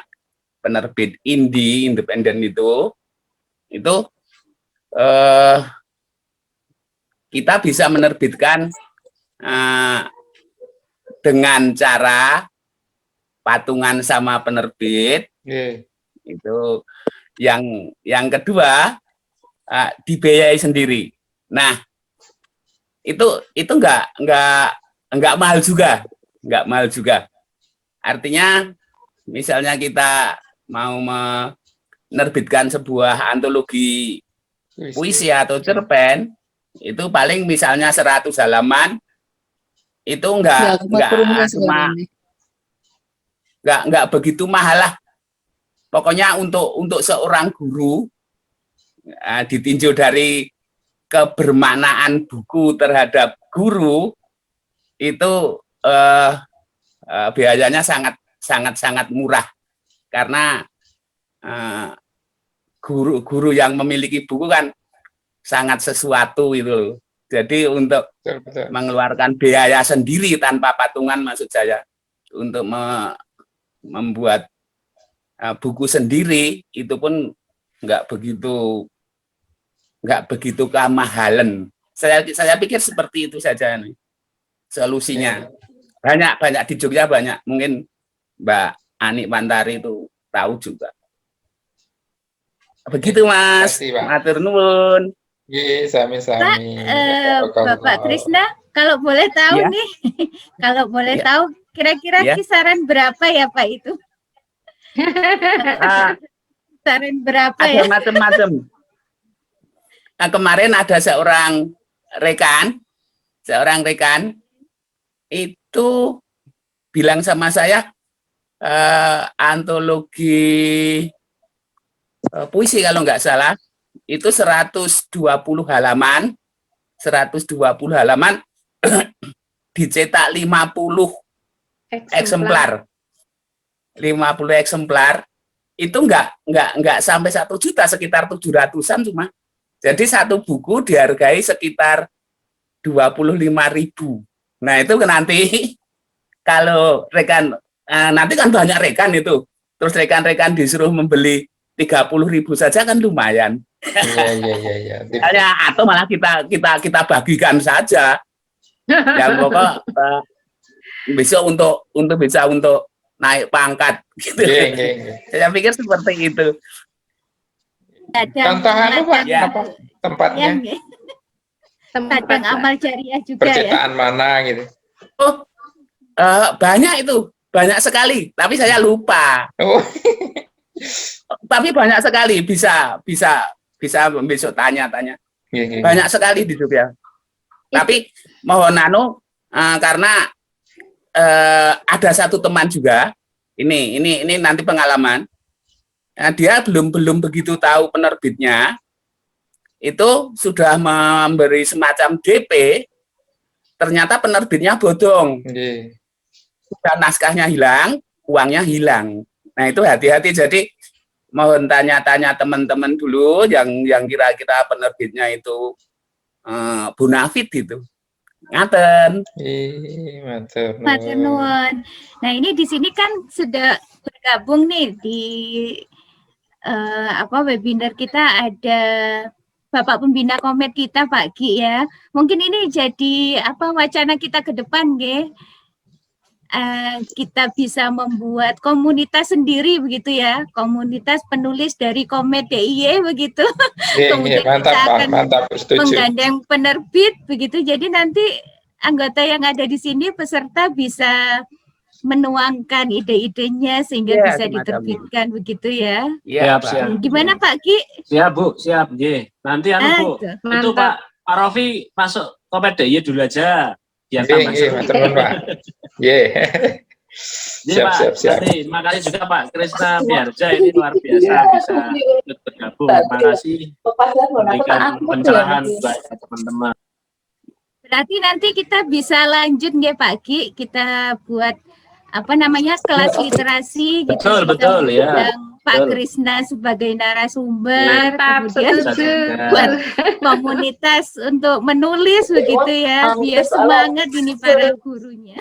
penerbit indie independen itu kita bisa menerbitkan dengan cara patungan sama penerbit. Itu yang kedua dibiayai sendiri. Nah, itu enggak mahal juga, enggak mahal juga. Artinya misalnya kita mau menerbitkan sebuah antologi puisi atau cerpen, itu paling misalnya 100 halaman, itu enggak begitu mahal lah. Pokoknya untuk seorang guru ditinjau dari kebermaknaan buku terhadap guru itu biayanya sangat murah karena guru yang memiliki buku kan sangat sesuatu itu. Jadi untuk mengeluarkan biaya sendiri tanpa patungan, maksud saya untuk membuat buku sendiri itu pun nggak begitu kemahalan. Saya pikir seperti itu saja nih solusinya. Banyak di Jogja banyak, mungkin Mbak Ani Pantari itu tahu juga. Begitu Mas, matur nuwun. Sami-sami. Bapak Trisna, kalau boleh tahu nih, kalau boleh tahu kira-kira kisaran berapa ya Pak itu? Kisaran berapa ada ya? macam-macam. Nah, kemarin ada seorang rekan itu bilang sama saya antologi puisi kalau nggak salah itu 120 halaman dicetak 50 eksemplar. 50 eksemplar itu nggak sampai 1 juta, sekitar 700-an cuma. Jadi satu buku dihargai sekitar 25.000. Nah itu nanti kalau rekan nanti kan banyak rekan itu, terus rekan-rekan disuruh membeli 30.000 saja kan lumayan. Iya. Atau malah kita bagikan saja. Yang pokok besok untuk bisa untuk naik pangkat gitu. Saya pikir seperti itu. Contoh Pak, apa tempatnya? Ladang amal jariah juga percetakan mana gitu. Banyak itu, banyak sekali, tapi saya lupa. Tapi banyak sekali, bisa besok tanya. Banyak sekali di Jogja. Tapi mohon karena ada satu teman juga, ini nanti pengalaman. Dia belum begitu tahu penerbitnya, itu sudah memberi semacam DP, ternyata penerbitnya bodong. Sudah naskahnya hilang, uangnya hilang. Nah itu hati-hati. Jadi mohon tanya-tanya teman-teman dulu yang kira-kira penerbitnya itu bonafit itu. Ngaten. Matur nuwun. Nah, ini di sini kan sudah bergabung nih di webinar kita ada Bapak Pembina Komet kita Pak Ki ya. Mungkin ini jadi wacana kita ke depan nggih. Kita bisa membuat komunitas sendiri begitu ya, komunitas penulis dari Komet DIY begitu. Kemudian mantap, kita akan mantap, setuju. menggandeng penerbit begitu. Jadi nanti anggota yang ada di sini peserta bisa menuangkan ide-idenya sehingga Ya, bisa semacam diterbitkan begitu ya. Iya, Siap. Gimana Pak Ki? Siap, Bu, siap. Nggih. Nanti Bu, itu Mantap. Pak Rofi masuk Komet DIY dulu aja. Biar Nggih, tambah seru. matur nuwun, Pak. Nggih. Iya, Pak. Siap. Nanti, terima kasih juga Pak Krisna Biarja, ini luar biasa bisa ikut bergabung. Terima kasih memberikan pencerahan buat teman-teman. Berarti nanti kita bisa lanjut nggih Pak Ki, kita buat kelas literasi gitu. Betul, ya. Pak Betul. Krisna sebagai narasumber, Mantap, kemudian setuju. buat komunitas untuk menulis begitu ya, biar semangat ini para gurunya.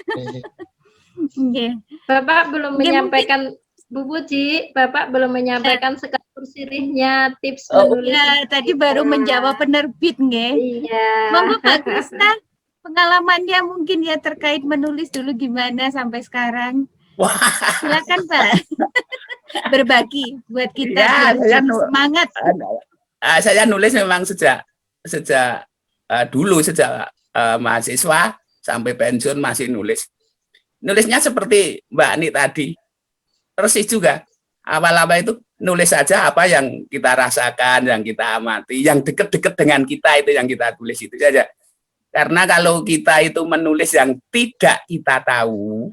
Nggih. Bapak belum Mungkin- menyampaikan Bu Puji, Bapak belum menyampaikan sekaligur sirihnya tips Oh, menulis. ya, tadi baru menjawab penerbit nggih. Iya. Monggo Pak Krisna, pengalamannya mungkin ya terkait menulis dulu gimana sampai sekarang. Wah. Silakan Pak. Berbagi buat kita Ya, biar saya jadi semangat. Saya nulis memang sejak dulu sejak mahasiswa sampai pensiun masih nulis. Nulisnya seperti Mbak Ani tadi, persis juga. Awal-awal itu nulis saja apa yang kita rasakan, yang kita amati, yang dekat-dekat dengan kita itu yang kita tulis itu saja. Karena kalau kita itu menulis yang tidak kita tahu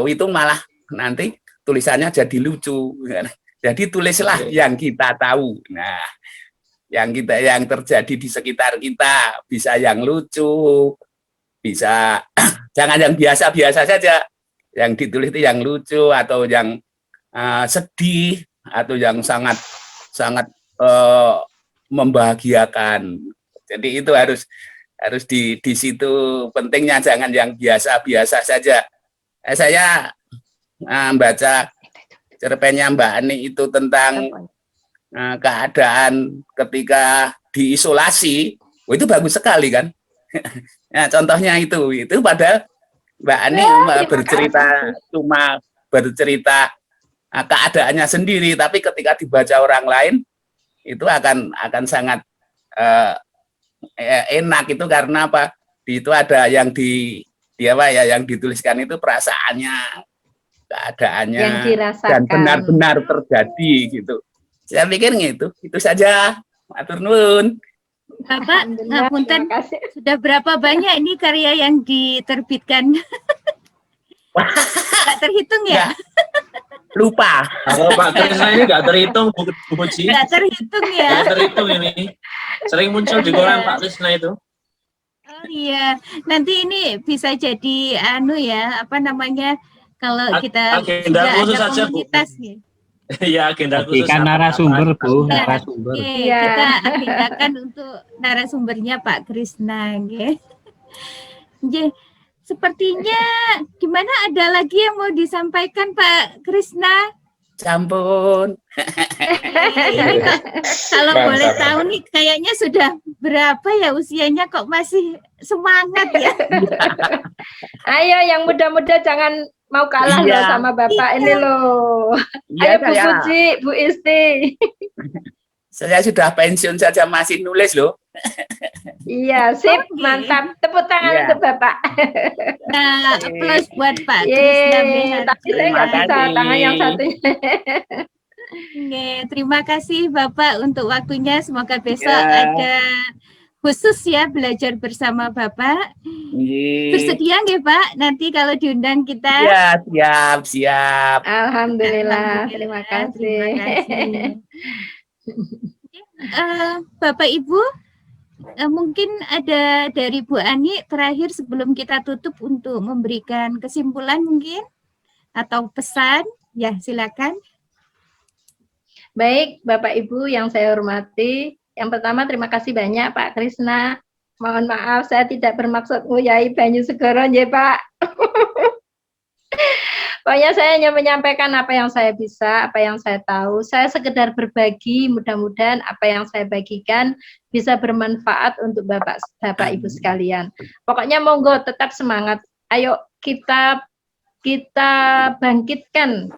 itu malah nanti tulisannya jadi lucu. Jadi tulislah yang kita tahu. Nah, yang terjadi di sekitar kita, bisa yang lucu, bisa jangan yang biasa-biasa saja. Yang ditulis itu yang lucu atau yang sedih atau yang sangat membahagiakan. Jadi itu harus di situ pentingnya, jangan yang biasa-biasa saja. Saya baca cerpennya Mbak Ani itu tentang keadaan ketika diisolasi, itu bagus sekali kan. Nah, contohnya itu padahal Mbak Ani cuma bercerita keadaannya sendiri, tapi ketika dibaca orang lain itu akan sangat enak itu karena apa? Itu ada yang yang dituliskan itu perasaannya, keadaannya Yang dirasakan. dan benar-benar terjadi gitu. Saya pikir itu saja. Matur nuwun. Bapak, Alhamdulillah, ngapunten, terima kasih. sudah berapa banyak ini karya yang diterbitkan? Nggak terhitung ya? Lupa. Kalau Pak Krisna ini nggak terhitung, Bu Puji. Nggak terhitung ya? Nggak terhitung ini. Sering muncul di koran Pak Krisna itu. Oh iya, nanti ini bisa jadi kalau kita agenda sudah khusus ada saja, Bu. komunitas ya. Iya, agenda khusus. Kan narasumber, Bu, Nah, narasumber. Oke, Iya. kita agendakan untuk narasumbernya Pak Krisna, nggih. Nggih, sepertinya gimana, ada lagi yang mau disampaikan Pak Krisna? Campur. Ini kalau Mantap, boleh mantap. tahu nih, kayaknya sudah berapa ya usianya kok masih semangat ya? Ayo yang muda-muda jangan mau kalah Iya. loh sama Bapak ini loh. Iya, Ayo Bu Puji, Bu Isti. saya sudah pensiun saja masih nulis loh. Iya, sip, Oke. mantap. Tepuk tangan Iya. untuk Bapak. Nah, plus buat Pak Krisna Yeay, Beharja. tapi saya nggak bisa kasih. tangan yang satunya. Oke, terima kasih Bapak untuk waktunya. Semoga besok Ya. ada khusus ya belajar bersama Bapak. Bersedia nggih Pak? Nanti kalau diundang kita. Ya, siap. Alhamdulillah, terima Terima kasih. kasih. Bapak Ibu, mungkin ada dari Bu Ani terakhir sebelum kita tutup untuk memberikan kesimpulan mungkin atau pesan. Ya, silakan. Baik, Bapak Ibu yang saya hormati. Yang pertama terima kasih banyak Pak Krisna. Mohon maaf saya tidak bermaksud nguyai banyu segoro nggih, Pak. Pokoknya saya hanya menyampaikan apa yang saya bisa, apa yang saya tahu. Saya sekedar berbagi, mudah-mudahan apa yang saya bagikan bisa bermanfaat untuk Bapak Ibu sekalian. Pokoknya monggo tetap semangat. Ayo kita bangkitkan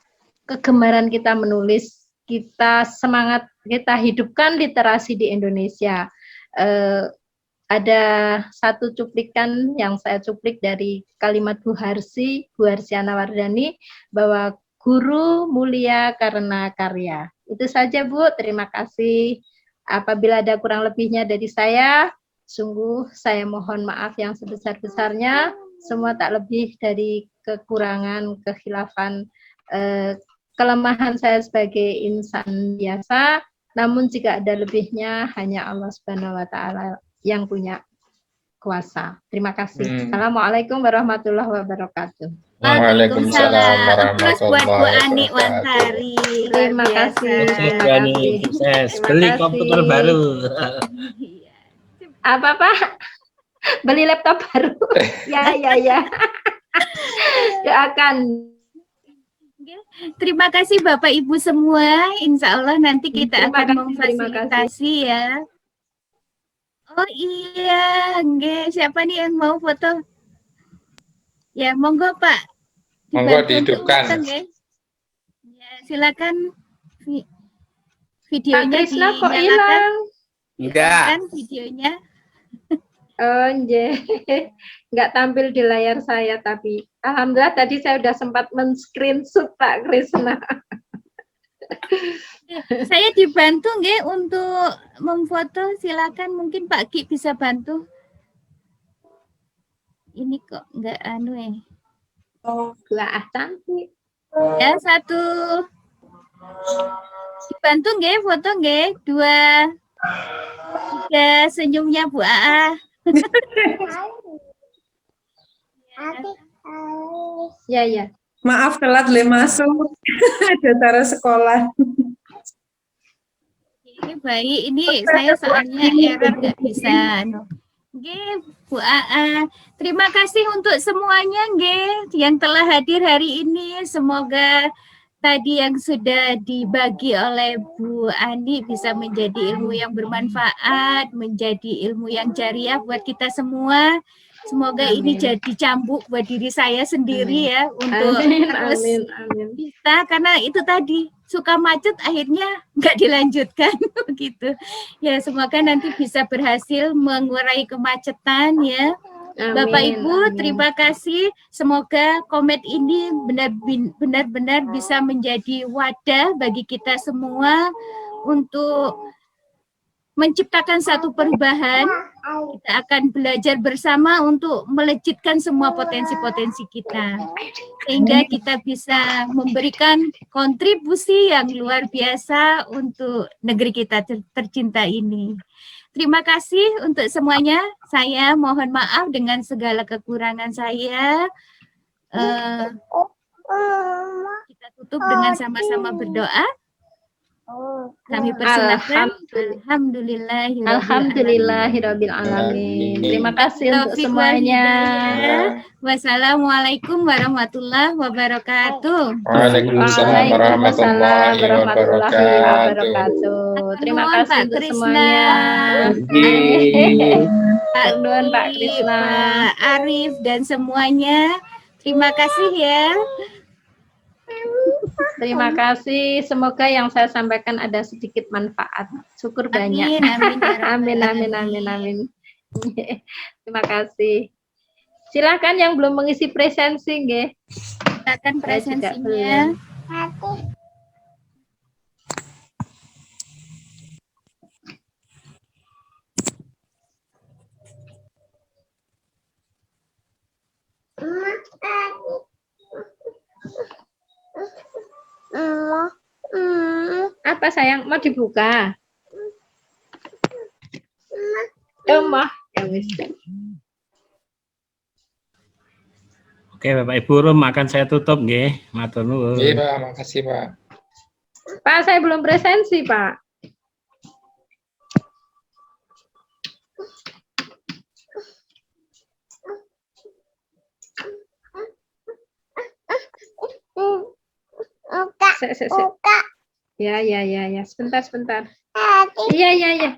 kegemaran kita menulis. Kita semangat, kita hidupkan literasi di Indonesia. Ada satu cuplikan yang saya cuplik dari kalimat Bu Harsiana Wardani, bahwa guru mulia karena karya. Itu saja Bu, terima kasih. Apabila ada kurang lebihnya dari saya, sungguh saya mohon maaf yang sebesar-besarnya. Semua tak lebih dari kekurangan, kekhilafan, kelemahan saya sebagai insan biasa. Namun jika ada lebihnya, hanya Allah Subhanahu wa Ta'ala yang punya kuasa. Terima kasih. Assalamualaikum warahmatullahi wabarakatuh. Waalaikumsalam Terus buat Bu Ani warahmatullahi Wantari. Terima kasih. Bu Ani, sukses. Beli komputer baru. Apa Pak? Beli laptop baru. Ya. Doakan. Terima kasih Bapak Ibu semua. Insya Allah nanti kita akan memfasilitasi ya. Oh iya, nggih. Siapa nih yang mau foto? Ya, monggo Pak. Monggo Dibantu untuk dihidupkan. foto, nggih. Ya, silakan videonya Pak Krisna kok dinyalakan. hilang? Enggak. Kan videonya. Oh, nggak tampil di layar saya, tapi alhamdulillah tadi saya sudah sempat men-screenshot Pak Krisna. Saya dibantu nggih untuk memfoto, silakan mungkin Pak Ki bisa bantu. Ini kok nggak anu Oh, lah cantik. Ya, satu. Dibantu nggih foto nggih, 2 3 senyumnya Bu Aa. Ya. Maaf telat masuk. Ada acara sekolah. Ini baik, ini saya soalnya error nggak bisa. Nggih, Bu Aa. Terima kasih untuk semuanya nggih yang telah hadir hari ini. Semoga tadi yang sudah dibagi oleh Bu Ani bisa menjadi ilmu yang bermanfaat, menjadi ilmu yang jariah buat kita semua. Semoga ini jadi cambuk buat diri saya sendiri ya untuk terus bisa, karena itu tadi suka macet akhirnya nggak dilanjutkan begitu. Ya semoga nanti bisa berhasil mengurai kemacetan ya. Bapak Ibu, terima kasih. Semoga Komet ini benar-benar bisa menjadi wadah bagi kita semua untuk menciptakan satu perubahan. Kita akan belajar bersama untuk melejitkan semua potensi-potensi kita. Sehingga kita bisa memberikan kontribusi yang luar biasa untuk negeri kita tercinta ini. Terima kasih untuk semuanya. Saya mohon maaf dengan segala kekurangan saya. Kita tutup dengan sama-sama berdoa. Kami persilakan. Alhamdulillahirabbil alamin. Terima kasih untuk semuanya. Wassalamualaikum warahmatullahi wabarakatuh. Waalaikumsalam warahmatullahi wabarakatuh. Terima kasih untuk semuanya. Pak Don, Pak Krisna, Pak Arif dan semuanya. Terima kasih ya. Terima kasih. Semoga yang saya sampaikan ada sedikit manfaat. Syukur banyak. Amin. Terima kasih. Silakan yang belum mengisi presensi, nggih. Silakan presensinya. Apa sayang, mau dibuka? Mah, ya wis. Oke, Bapak Ibu, room akan saya tutup nggih. Matur nuwun. Iya, Pak, makasih, Pak. Pak, saya belum presensi, Pak. Ya, ya, ya, ya. Sebentar, sebentar. Iya, iya, iya.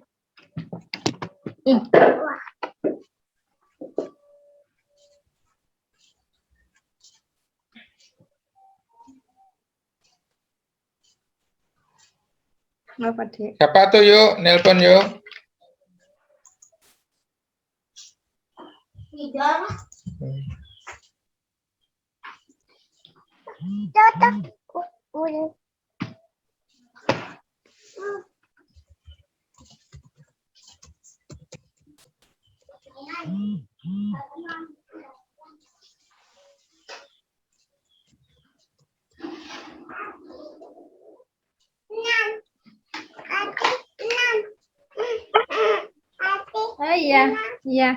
Apa, Dek? Siapa tuh yuk, nelpon yuk. Oh iya, iya.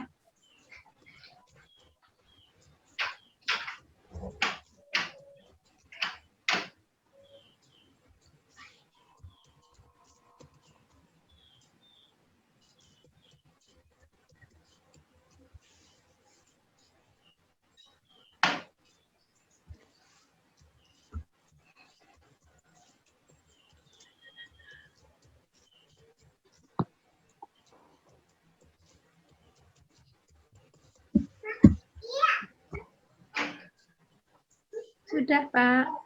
Sudah, Pak.